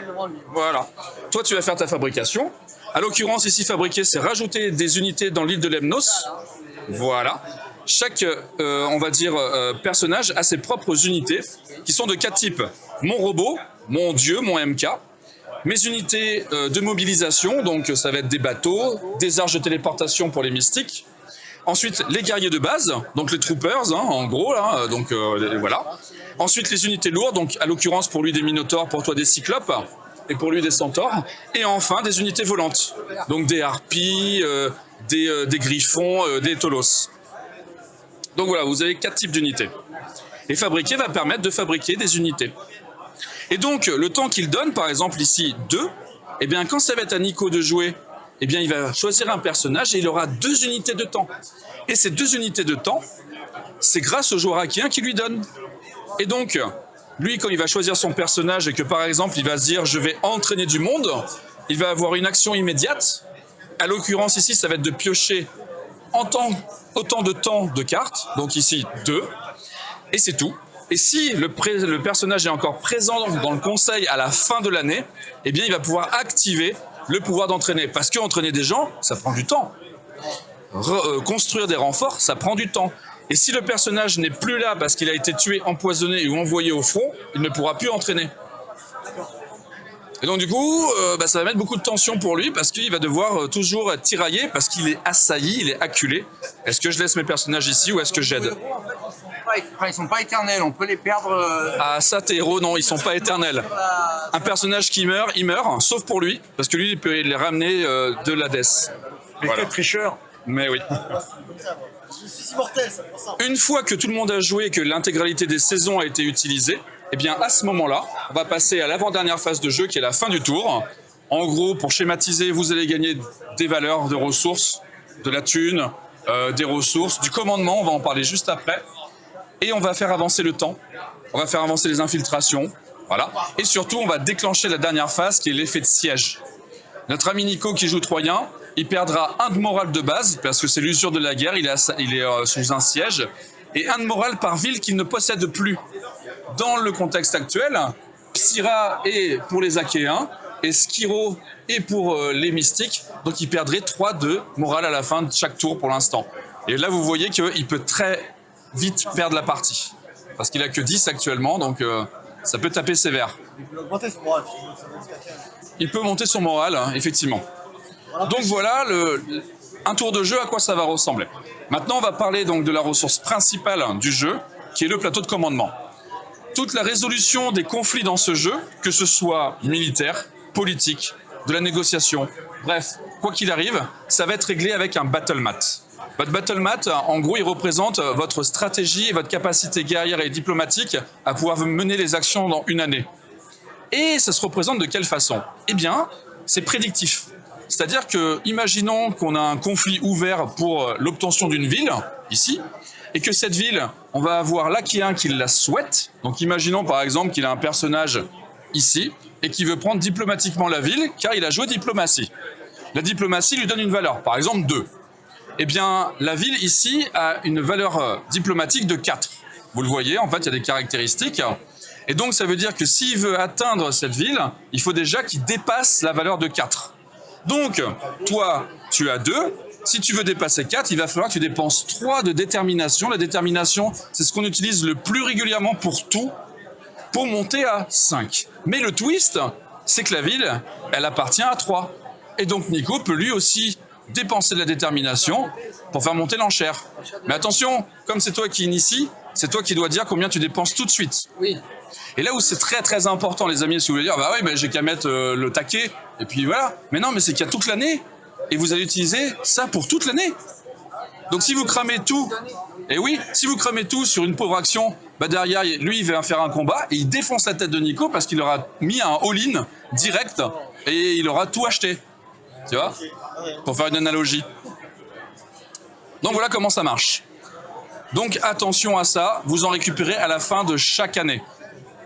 Voilà. Toi, tu vas faire ta fabrication. À l'occurrence, ici, fabriquer, c'est rajouter des unités dans l'île de Lemnos. Voilà. Chaque, on va dire, personnage a ses propres unités qui sont de 4 types. Mon robot, mon dieu, mon MK. Mes unités de mobilisation, donc ça va être des bateaux, des arches de téléportation pour les mystiques. Ensuite, les guerriers de base, donc les troopers, en gros, là, donc voilà. Ensuite, les unités lourdes, donc à l'occurrence pour lui des minotaures, pour toi des cyclopes, et pour lui des centaures. Et enfin, des unités volantes, donc des harpies, des griffons, des tolos. Donc voilà, vous avez 4 types d'unités. Et fabriquer va permettre de fabriquer des unités. Et donc, le temps qu'il donne, par exemple ici 2, eh bien quand ça va être à Nico de jouer, eh bien il va choisir un personnage et il aura 2 unités de temps. Et ces 2 unités de temps, c'est grâce au joueur achéen qui lui donne. Et donc, lui, quand il va choisir son personnage et que par exemple il va se dire je vais entraîner du monde, il va avoir une action immédiate. À l'occurrence ici, ça va être de piocher autant de temps de cartes, donc ici 2, et c'est tout. Et si le personnage est encore présent dans le conseil à la fin de l'année, eh bien il va pouvoir activer le pouvoir d'entraîner. Parce qu'entraîner des gens, ça prend du temps. Construire des renforts, ça prend du temps. Et si le personnage n'est plus là parce qu'il a été tué, empoisonné ou envoyé au front, il ne pourra plus entraîner. Et donc du coup, ça va mettre beaucoup de tension pour lui parce qu'il va devoir toujours être tiraillé parce qu'il est assailli, il est acculé. Est-ce que je laisse mes personnages ici ou est-ce que j'aide ? Ils sont pas éternels, on peut les perdre. Ah ça, tes héros, non, ils sont pas éternels. Un personnage qui meurt, il meurt, sauf pour lui, parce que lui, il peut les ramener de l'Hadès. Mais quel tricheur ! Mais oui. Je suis immortel, ça pour ça. Une fois que tout le monde a joué et que l'intégralité des saisons a été utilisée, eh bien à ce moment-là, on va passer à l'avant-dernière phase de jeu qui est la fin du tour. En gros, pour schématiser, vous allez gagner des valeurs de ressources, de la thune, des ressources, du commandement, on va en parler juste après. Et on va faire avancer le temps, on va faire avancer les infiltrations, voilà. Et surtout, on va déclencher la dernière phase qui est l'effet de siège. Notre ami Nico qui joue Troyen, il perdra 1 de morale de base, parce que c'est l'usure de la guerre, il est sous un siège, et 1 de morale par ville qu'il ne possède plus. Dans le contexte actuel, Psyra est pour les Achéens et Skiro est pour les mystiques. Donc il perdrait 3 de morale à la fin de chaque tour pour l'instant. Et là vous voyez qu'il peut très vite perdre la partie. Parce qu'il a que 10 actuellement, donc ça peut taper sévère. Il peut augmenter son moral. Il peut monter son moral, hein, effectivement. Donc voilà un tour de jeu, à quoi ça va ressembler. Maintenant, on va parler donc de la ressource principale du jeu, qui est le plateau de commandement. Toute la résolution des conflits dans ce jeu, que ce soit militaire, politique, de la négociation, bref, quoi qu'il arrive, ça va être réglé avec un battle mat. Votre battle mat, en gros, il représente votre stratégie et votre capacité guerrière et diplomatique à pouvoir mener les actions dans une année. Et ça se représente de quelle façon? Eh bien, c'est prédictif. C'est-à-dire que, imaginons qu'on a un conflit ouvert pour l'obtention d'une ville, ici, et que cette ville, on va avoir l'Achéen qui la souhaite. Donc imaginons par exemple qu'il a un personnage ici, et qui veut prendre diplomatiquement la ville, car il a joué diplomatie. La diplomatie lui donne une valeur, par exemple 2. Eh bien, la ville ici a une valeur diplomatique de 4. Vous le voyez, en fait, il y a des caractéristiques. Et donc, ça veut dire que s'il veut atteindre cette ville, il faut déjà qu'il dépasse la valeur de 4. Donc, toi, tu as 2. Si tu veux dépasser 4, il va falloir que tu dépenses 3 de détermination. La détermination, c'est ce qu'on utilise le plus régulièrement pour tout, pour monter à 5. Mais le twist, c'est que la ville, elle appartient à 3. Et donc, Nico peut lui aussi dépenser de la détermination pour faire monter l'enchère. Mais attention, comme c'est toi qui initie, c'est toi qui dois dire combien tu dépenses tout de suite. Oui. Et là où c'est très très important, les amis, si vous voulez dire, bah oui, mais j'ai qu'à mettre le taquet, et puis voilà. Mais non, mais c'est qu'il y a toute l'année, et vous allez utiliser ça pour toute l'année. Donc si vous cramez tout, et oui, si vous cramez tout sur une pauvre action, bah derrière, lui, il va faire un combat, et il défonce la tête de Nico parce qu'il aura mis un all-in direct, et il aura tout acheté. Tu vois? Pour faire une analogie. Donc voilà comment ça marche. Donc attention à ça, vous en récupérez à la fin de chaque année.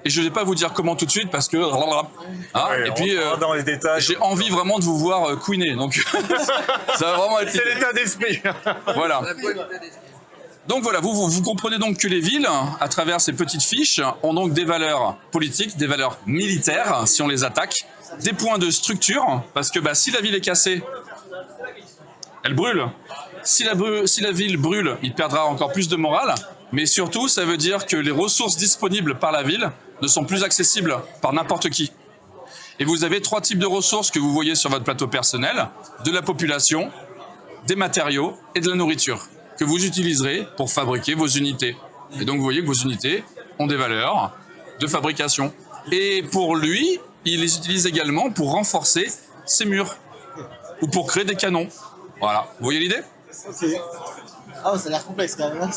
Et je ne vais pas vous dire comment tout de suite parce que... Hein, Ouais, et puis, dans les détails. j'ai envie vraiment de vous voir queener. Donc ça va vraiment être... C'est l'état d'esprit. Voilà. Donc voilà, vous comprenez donc que les villes, à travers ces petites fiches, ont donc des valeurs politiques, des valeurs militaires, si on les attaque, des points de structure, parce que bah, si la ville est cassée, elle brûle. Si la ville brûle, il perdra encore plus de morale, mais surtout, ça veut dire que les ressources disponibles par la ville ne sont plus accessibles par n'importe qui. Et vous avez 3 types de ressources que vous voyez sur votre plateau personnel, de la population, des matériaux et de la nourriture, que vous utiliserez pour fabriquer vos unités. Et donc vous voyez que vos unités ont des valeurs de fabrication. Et pour lui, il les utilise également pour renforcer ses murs, ou pour créer des canons. Voilà, vous voyez l'idée? Ok. Ah, ça a l'air complexe quand même. Hein.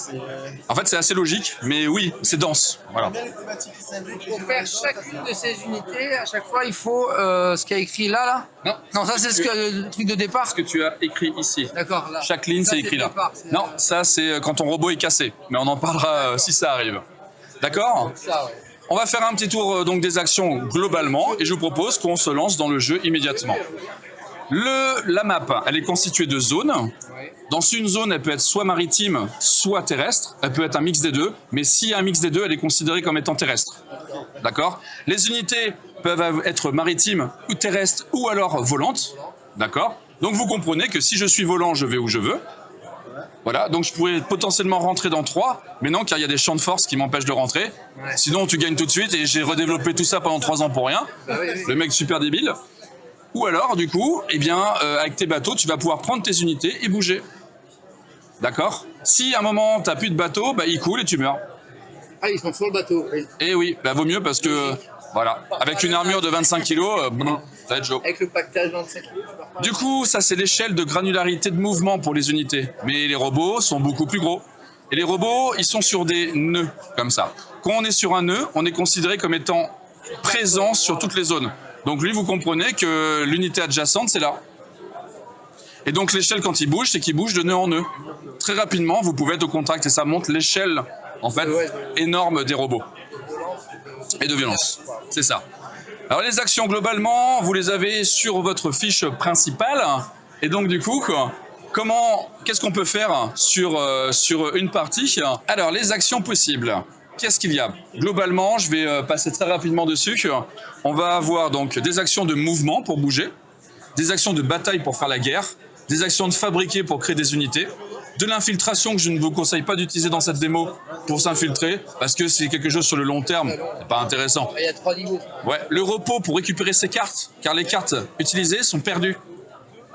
En fait, c'est assez logique, mais oui, c'est dense. Voilà. Pour faire chacune de ces unités, à chaque fois, il faut ce qu'il y a écrit là. Non, ça c'est le truc de départ. Ce que tu as écrit ici. D'accord, là. Chaque ligne, Ça, c'est écrit là. départ, Non, ça, c'est quand ton robot est cassé. Mais on en parlera si ça arrive. D'accord? Ça, ouais. On va faire un petit tour donc des actions globalement, et je vous propose qu'on se lance dans le jeu immédiatement. La map, elle est constituée de zones. Dans une zone, elle peut être soit maritime, soit terrestre. Elle peut être un mix des deux, mais s'il y a un mix des deux, elle est considérée comme étant terrestre. D'accord? Les unités peuvent être maritimes ou terrestres ou alors volantes. D'accord? Donc vous comprenez que si je suis volant, je vais où je veux. Voilà, donc je pourrais potentiellement rentrer dans 3, mais non, car il y a des champs de force qui m'empêchent de rentrer. Sinon, tu gagnes tout de suite, et j'ai redéveloppé tout ça pendant 3 ans pour rien. Le mec super débile. Ou alors, du coup, eh bien, avec tes bateaux, tu vas pouvoir prendre tes unités et bouger. D'accord? Si à un moment, tu n'as plus de bateau, bah, il coule et tu meurs. Ah, ils sont sur le bateau. Oui. Et oui, bah, vaut mieux parce que, voilà, avec une armure de 25 kg, ça va être chaud. Avec le pactage 25 kg. Du coup, ça c'est l'échelle de granularité de mouvement pour les unités. Mais les robots sont beaucoup plus gros. Et les robots, ils sont sur des nœuds, comme ça. Quand on est sur un nœud, on est considéré comme étant présent sur toutes les zones. Donc lui, vous comprenez que l'unité adjacente, c'est là. Et donc l'échelle, quand il bouge, c'est qu'il bouge de nœud en nœud. Très rapidement, vous pouvez être au contact et ça montre l'échelle, en fait, énorme des robots. Et de violence. C'est ça. Alors les actions, globalement, vous les avez sur votre fiche principale. Et donc du coup, qu'est-ce qu'on peut faire sur une partie? Alors les actions possibles. qu'est-ce qu'il y a? Globalement, je vais passer très rapidement dessus. On va avoir donc des actions de mouvement pour bouger, des actions de bataille pour faire la guerre, des actions de fabriquer pour créer des unités, de l'infiltration que je ne vous conseille pas d'utiliser dans cette démo pour s'infiltrer, parce que c'est quelque chose sur le long terme, c'est pas intéressant. Il y a 3 niveaux. Ouais, le repos pour récupérer ses cartes, car les cartes utilisées sont perdues.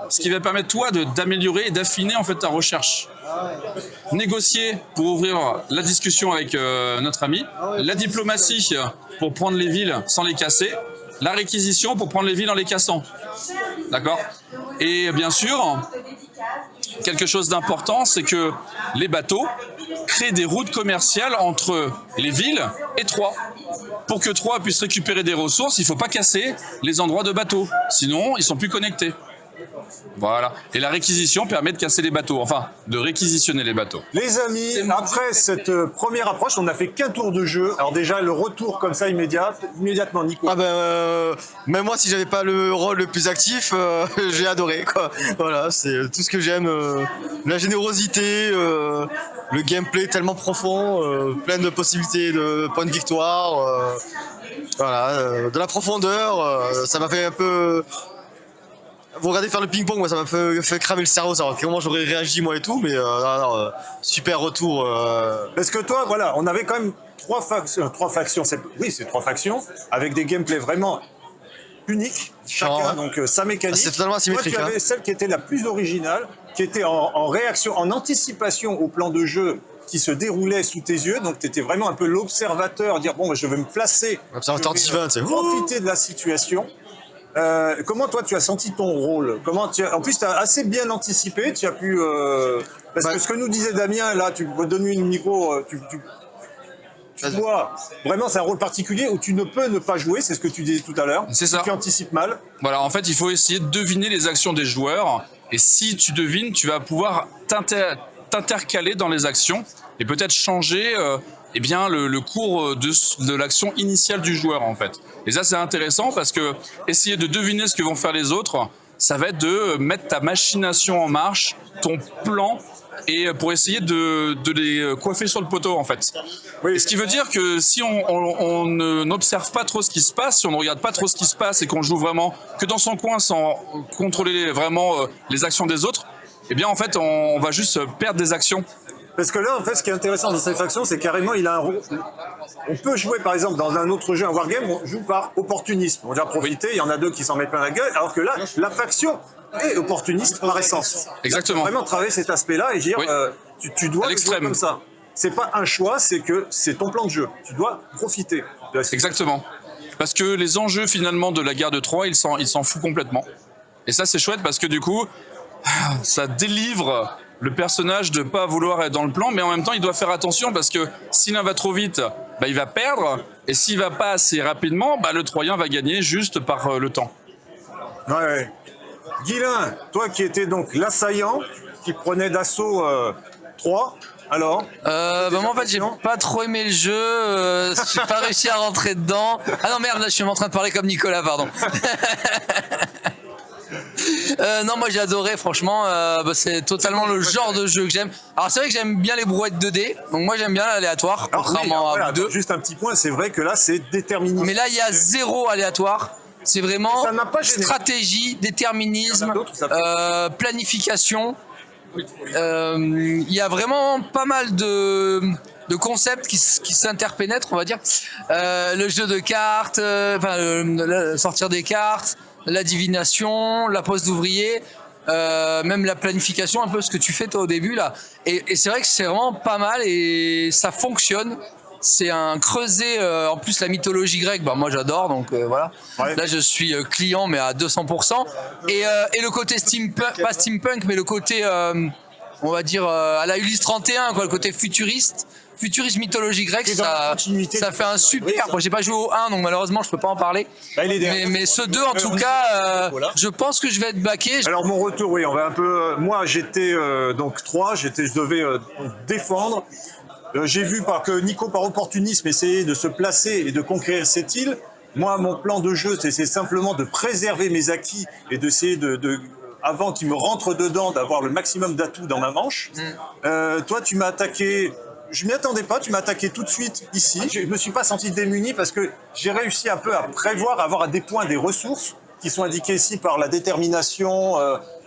Ce qui va permettre toi d'améliorer et d'affiner en fait ta recherche. Négocier pour ouvrir la discussion avec notre ami, la diplomatie pour prendre les villes sans les casser, la réquisition pour prendre les villes en les cassant. D'accord? Et bien sûr, quelque chose d'important, c'est que les bateaux créent des routes commerciales entre les villes et Troie. Pour que Troie puisse récupérer des ressources, il ne faut pas casser les endroits de bateaux, sinon ils sont plus connectés. Voilà. Et la réquisition permet de casser les bateaux, enfin, de réquisitionner les bateaux. Les amis, après cette première approche, on n'a fait qu'un tour de jeu. Alors déjà, le retour comme ça immédiatement, Nico. Ah ben, même moi, si j'avais pas le rôle le plus actif, j'ai adoré, quoi. Voilà, c'est tout ce que j'aime. La générosité, le gameplay tellement profond, plein de possibilités de points de victoire. Voilà, de la profondeur, ça m'a fait un peu... Vous regardez faire le ping-pong, moi ça m'a fait cramer le cerveau, savoir comment j'aurais réagi moi et tout, mais super retour. Parce que toi, voilà, on avait quand même trois factions. C'est 3 factions, avec des gameplays vraiment uniques, chacun, donc sa mécanique. C'est totalement asymétrique. Toi, tu avais celle qui était la plus originale, qui était en réaction, en anticipation au plan de jeu qui se déroulait sous tes yeux, donc tu étais vraiment un peu l'observateur, dire bon, je vais me placer, observateur divin, c'est profiter de la situation. Comment toi tu as senti ton rôle? En plus tu as assez bien anticipé, tu as pu parce que ce que nous disait Damien là, tu me donnes une micro, tu vois vraiment c'est un rôle particulier où tu ne peux ne pas jouer, c'est ce que tu disais tout à l'heure. C'est ça. Tu anticipes mal. Voilà, en fait il faut essayer de deviner les actions des joueurs, et si tu devines, tu vas pouvoir t'intercaler dans les actions et peut-être changer eh bien, le cours de l'action initiale du joueur en fait. Et ça c'est intéressant parce que essayer de deviner ce que vont faire les autres, ça va être de mettre ta machination en marche, ton plan, et pour essayer de les coiffer sur le poteau en fait. Oui. Et ce qui veut dire que si on n'observe pas trop ce qui se passe, si on ne regarde pas trop ce qui se passe et qu'on joue vraiment que dans son coin sans contrôler vraiment les actions des autres, eh bien en fait on va juste perdre des actions. Parce que là, en fait, ce qui est intéressant dans cette faction, c'est carrément, il a un rôle. On peut jouer, par exemple, dans un autre jeu, un wargame, on joue par opportunisme. On va profiter, il y en a 2 qui s'en mettent plein la gueule, alors que là, la faction est opportuniste par essence. Exactement. Là, vraiment travailler cet aspect-là et dire, tu dois le jouer comme ça. C'est pas un choix, c'est que c'est ton plan de jeu. Tu dois profiter de la situation. Exactement. Parce que les enjeux, finalement, de la guerre de Troie, ils s'en foutent complètement. Et ça, c'est chouette parce que, du coup, ça délivre le personnage de ne pas vouloir être dans le plan, mais en même temps, il doit faire attention parce que s'il en va trop vite, bah, il va perdre. Et s'il va pas assez rapidement, bah, le Troyen va gagner juste par le temps. Ouais. Guilain, toi qui étais donc l'assaillant, qui prenait d'assaut 3, alors moi en fait j'ai pas trop aimé le jeu, j'ai pas réussi à rentrer dedans. Ah non merde, là je suis en train de parler comme Nicolas, pardon. Non, moi j'ai adoré, franchement, c'est totalement le genre de jeu que j'aime. Alors c'est vrai que j'aime bien les brouettes 2D, donc moi j'aime bien l'aléatoire, contrairement à vous deux. Juste un petit point, c'est vrai que là c'est déterminisme. Mais là il y a 0 aléatoire, c'est vraiment stratégie, déterminisme, planification. Il y a vraiment pas mal de concepts qui s'interpénètrent, on va dire. Le jeu de cartes, sortir des cartes, la divination, la pose d'ouvrier, même la planification, un peu ce que tu fais toi au début là. Et c'est vrai que c'est vraiment pas mal et ça fonctionne. C'est un creuset, en plus la mythologie grecque, moi j'adore, donc voilà. Ouais. Là je suis client mais à 200%. Et le côté steampunk, pas steampunk, mais le côté, on va dire, à la Ulysse 31, quoi, le côté futuriste mythologie grecque, ça fait un super. Bon, j'ai pas joué au 1, donc malheureusement je peux pas en parler. Mais ce 2 en tout cas, je pense que je vais être baqué. Alors mon retour, oui, on va un peu. Moi j'étais donc 3, je devais défendre. J'ai vu que Nico, par opportunisme, essayait de se placer et de conquérir cette île. Moi, mon plan de jeu, c'est simplement de préserver mes acquis et d'essayer avant qu'ils me rentrent dedans, d'avoir le maximum d'atouts dans ma manche. Toi, tu m'as attaqué je m'y attendais pas, tu m'as attaqué tout de suite ici. Je me suis pas senti démuni parce que j'ai réussi un peu à prévoir, à avoir à des points des ressources qui sont indiquées ici par la détermination,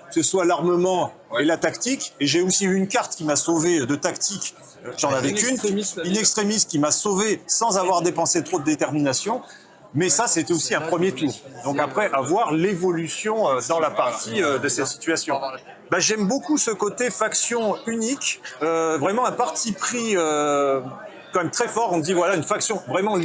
que ce soit l'armement et la tactique. Et j'ai aussi eu une carte qui m'a sauvé de tactique. J'en avais qu'une, une extrémiste qui m'a sauvé sans avoir dépensé trop de détermination. Mais ça, c'était aussi un premier tour. Donc après, à voir l'évolution dans la partie de cette situation. Bah, j'aime beaucoup ce côté faction unique, vraiment un parti pris quand même très fort. On dit voilà, une faction vraiment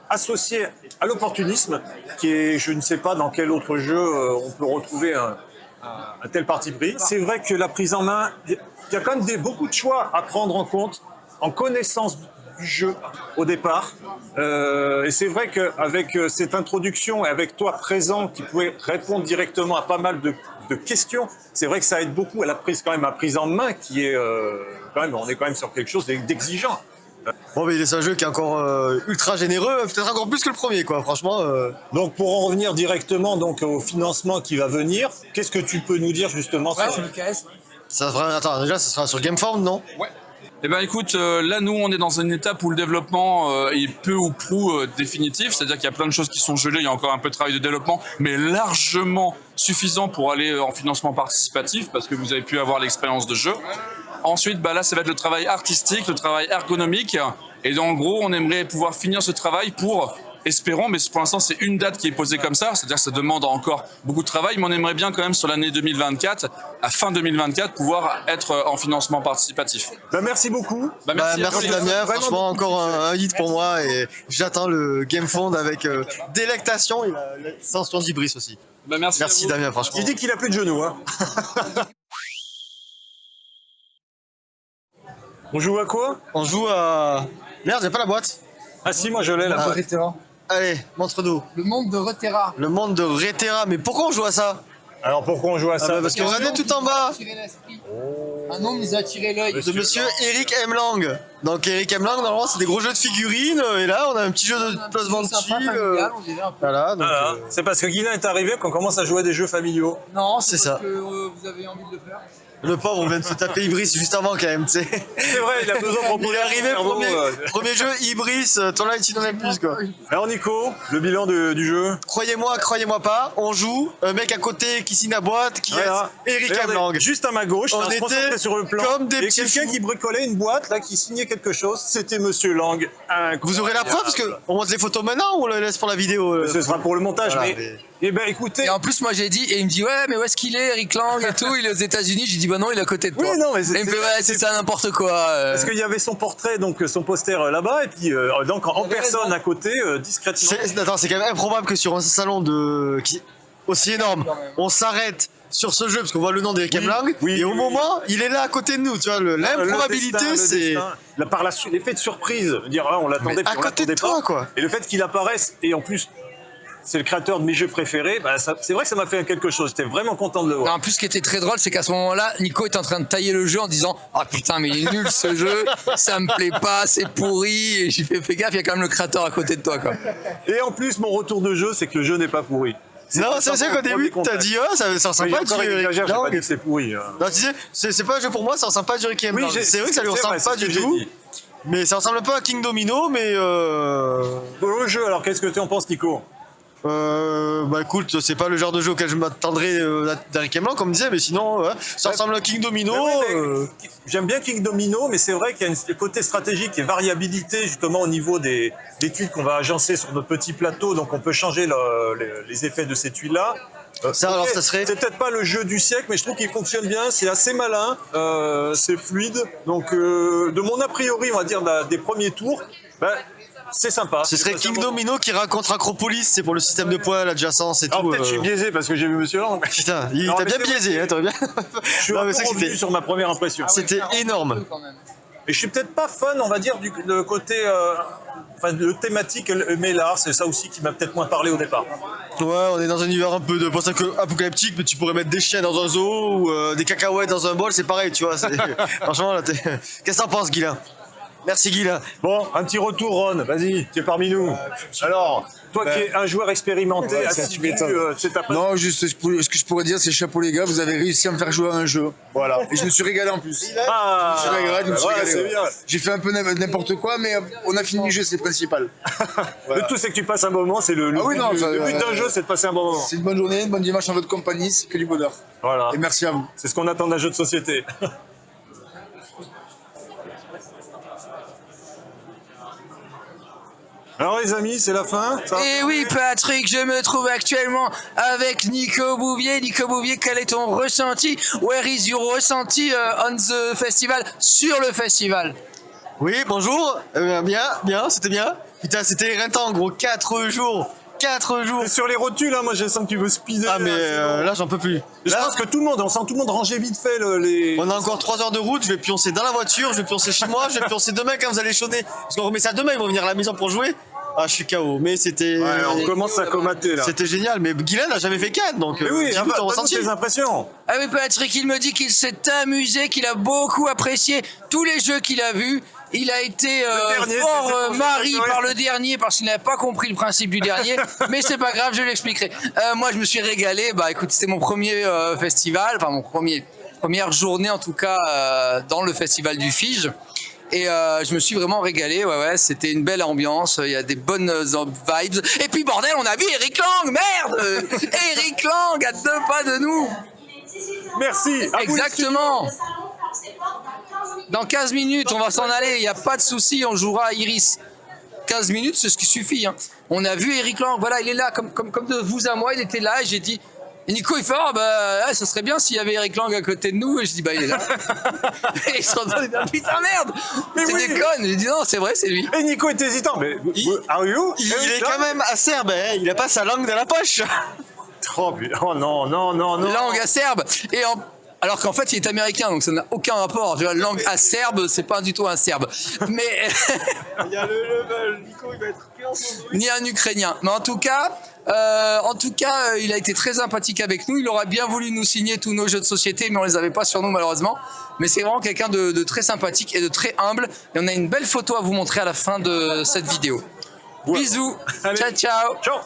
associée à l'opportunisme, qui est, je ne sais pas dans quel autre jeu on peut retrouver un tel parti pris. C'est vrai que la prise en main, il y a quand même beaucoup de choix à prendre en compte, en connaissance du jeu au départ. Et c'est vrai qu'avec cette introduction et avec toi présent qui pouvait répondre directement à pas mal de questions, c'est vrai que ça aide beaucoup à la prise en main qui est on est quand même sur quelque chose d'exigeant. Bon, mais c'est un jeu qui est encore ultra généreux, peut-être encore plus que le premier, quoi, franchement. Donc, pour en revenir directement donc, au financement qui va venir, qu'est-ce que tu peux nous dire justement sur le KS? Attends, déjà, ça sera sur Gamefound, non? Ouais. Eh ben écoute, là nous on est dans une étape où le développement est peu ou prou définitif, c'est-à-dire qu'il y a plein de choses qui sont gelées, il y a encore un peu de travail de développement, mais largement suffisant pour aller en financement participatif parce que vous avez pu avoir l'expérience de jeu. Ensuite, là ça va être le travail artistique, le travail ergonomique, et en gros on aimerait pouvoir finir ce travail pour, espérons, mais pour l'instant c'est une date qui est posée comme ça, c'est-à-dire que ça demande encore beaucoup de travail, mais on aimerait bien quand même sur l'année 2024, à fin 2024, pouvoir être en financement participatif. Merci beaucoup. Merci Damien, franchement encore un hit pour moi et j'attends le Gamefound avec délectation et l'extension d'Ibris aussi. Merci Damien, franchement. Il dit qu'il a plus de genoux. Hein. On joue à quoi? On joue à... Merde, j'ai pas la boîte. Ah si, moi je l'ai la boîte. Allez, montre-nous. Le monde de Reterra. Le monde de Reterra, mais pourquoi on joue à ça? Alors pourquoi on joue à ça? Parce que regardez tout en bas. Un nom nous a attiré l'œil. De monsieur Eric M. Lang. Donc Eric M. Lang, normalement c'est des gros jeux de figurines, et là on a un petit jeu de placement de style. Voilà, donc, c'est parce que Guilain est arrivé qu'on commence à jouer à des jeux familiaux. Non, c'est ça. Parce que vous avez envie de le faire. Le pauvre, on vient de se taper Ibris juste avant quand même, tu sais. C'est vrai, il a besoin de Il est arrivé, premier jeu Ibris, ton là tu n'en as plus quoi. Alors Nico, le bilan du jeu? Croyez-moi pas, on joue, un mec à côté qui signe la boîte, qui est Eric M. Lang. Juste à ma gauche, on était sur le plan, comme des petits quelqu'un qui bricolait une boîte, là, qui signait quelque chose, c'était monsieur Lang. Vous aurez la preuve, parce qu'on montre les photos maintenant ou on le laisse pour la vidéo? Ce sera pour le montage, voilà, mais... Eh ben écoutez... Et en plus moi j'ai dit, et il me dit ouais mais où est-ce qu'il est Eric Lang et tout, il est aux États-Unis, j'ai dit bah non il est à côté de toi. Oui, non, mais et il me fait ouais c'est ça n'importe quoi. Parce qu'il y avait son portrait, donc son poster là-bas, et puis donc en personne à côté, discrètement. Attends, c'est quand même improbable que sur un salon aussi énorme, on s'arrête sur ce jeu parce qu'on voit le nom d'Eric M. Lang, et au moment il est là à côté de nous, tu vois, l'improbabilité c'est... Par l'effet de surprise, dire on l'attendait puis on l'attendait pas, quoi. Et le fait qu'il apparaisse, et en plus... c'est le créateur de mes jeux préférés, c'est vrai que ça m'a fait quelque chose, j'étais vraiment content de le voir. En plus, ce qui était très drôle, c'est qu'à ce moment-là, Nico est en train de tailler le jeu en disant « Ah putain, mais il est nul ce jeu, ça me plaît pas, c'est pourri. » Et j'ai fait « Fais gaffe, il y a quand même le créateur à côté de toi. » quoi. Et en plus, mon retour de jeu, c'est que le jeu n'est pas pourri. Non, c'est vrai qu'au début, t'as dit « Oh, ça ressemble pas à du Eric M. Lang. » C'est pourri. Non, tu sais, c'est pas un jeu pour moi, ça ressemble pas à du Eric M. Lang. C'est vrai que ça lui ressemble pas du tout. Mais ça ressemble un peu à King Domino, mais... Pour le jeu, alors qu'est-ce que tu en penses, Nico? Écoute, c'est pas le genre de jeu auquel je m'attendrais d'Eric M. Lang, comme disait, mais sinon, ça ressemble à King Domino. J'aime bien King Domino, mais c'est vrai qu'il y a un côté stratégique et variabilité, justement, au niveau des tuiles qu'on va agencer sur notre petit plateau, donc on peut changer les effets de ces tuiles-là. Alors, ça serait... C'est peut-être pas le jeu du siècle, mais je trouve qu'il fonctionne bien, c'est assez malin, c'est fluide. Donc, de mon a priori, on va dire, des premiers tours, c'est sympa. Ce serait King Domino qui raconte Acropolis, c'est pour le système de poids, l'adjacence et tout. Peut-être je suis biaisé parce que j'ai vu Monsieur Lang. Putain, il t'a bien biaisé, t'aurais bien... Je suis revenu sur ma première impression. C'était énorme. Et je suis peut-être pas fan, on va dire, le côté... le thématique Mélar, c'est ça aussi qui m'a peut-être moins parlé au départ. Ouais, on est dans un univers un peu de post-apocalyptique, mais tu pourrais mettre des chiens dans un zoo ou des cacahuètes dans un bol, c'est pareil, tu vois. Franchement, là, qu'est-ce que t'en penses, Guilain? Merci Guilain. Bon, un petit retour, Ron. Vas-y, tu es parmi nous. Alors, toi qui es un joueur expérimenté, assidu, c'est ta passion. Non, juste ce que je pourrais dire, c'est chapeau les gars, vous avez réussi à me faire jouer à un jeu. Voilà. Et je me suis régalé en plus. Ah, je me suis régalé. c'est bien. J'ai fait un peu n'importe quoi, mais on a fini le jeu, c'est le principal. Voilà. Le tout, c'est que tu passes un bon moment. C'est le but d'un jeu, c'est de passer un bon moment. C'est une bonne journée, une bonne dimanche en votre compagnie, c'est que du bonheur. Voilà. Et merci à vous. C'est ce qu'on attend d'un jeu de société. Alors les amis, c'est la fin. Et oui Patrick, je me trouve actuellement avec Nico Bouvier. Nico Bouvier, quel est ton ressenti? Where is your ressenti on the festival, sur le festival? Oui, bonjour. Bien, c'était bien. Putain, c'était éreintant en gros, 4 jours. 4 jours. Et sur les rotules, hein, moi je sens que tu veux speeder. Ah mais là j'en peux plus. Je pense que tout le monde, on sent tout le monde ranger vite fait les... On a encore 3 heures de route, je vais pioncer dans la voiture, je vais pioncer chez moi, je vais pioncer demain quand vous allez chaudner. Parce qu'on remet ça demain, ils vont venir à la maison pour jouer. Ah, je suis KO, mais c'était... Ouais, on commence à comater là. C'était génial, mais Guylain n'a jamais fait 4, donc... Mais oui, t'as ressenti tes impressions. Ah oui Patrick, il me dit qu'il s'est amusé, qu'il a beaucoup apprécié tous les jeux qu'il a vus. Il a été fort mari par le dernier parce qu'il n'avait pas compris le principe du dernier, mais c'est pas grave, je l'expliquerai. Moi, je me suis régalé. Bah, écoute, c'était mon premier festival, enfin première journée en tout cas dans le festival du Fige. Et je me suis vraiment régalé. Ouais, c'était une belle ambiance. Il y a des bonnes vibes. Et puis bordel, on a vu Eric Lang, merde, Eric Lang à 2 pas de nous. Merci. Exactement. Dans 15 minutes, on va s'en aller, il n'y a pas de souci, on jouera à Iris. 15 minutes, c'est ce qui suffit. Hein. On a vu Eric Lang, voilà, il est là, comme de vous à moi, il était là, et j'ai dit, et Nico, il fait, ça serait bien s'il y avait Eric Lang à côté de nous, et je dis, il est là. Et il se retourne, il dit, putain, merde, c'est déconne. J'ai dit, non, c'est vrai, c'est lui. Et Nico est hésitant, mais are you? Il est quand même acerbe, hein, il a pas sa langue dans la poche. Oh non. Langue acerbe, alors qu'en fait, il est américain, donc ça n'a aucun rapport. Tu vois, langue acerbe, c'est pas du tout un serbe. Mais. Il y a le Nico, il va être pris en son bruit. Ni un Ukrainien. Mais en tout cas, il a été très sympathique avec nous. Il aurait bien voulu nous signer tous nos jeux de société, mais on les avait pas sur nous, malheureusement. Mais c'est vraiment quelqu'un de très sympathique et de très humble. Et on a une belle photo à vous montrer à la fin de cette vidéo. Ouais. Bisous. Allez. Ciao. Ciao.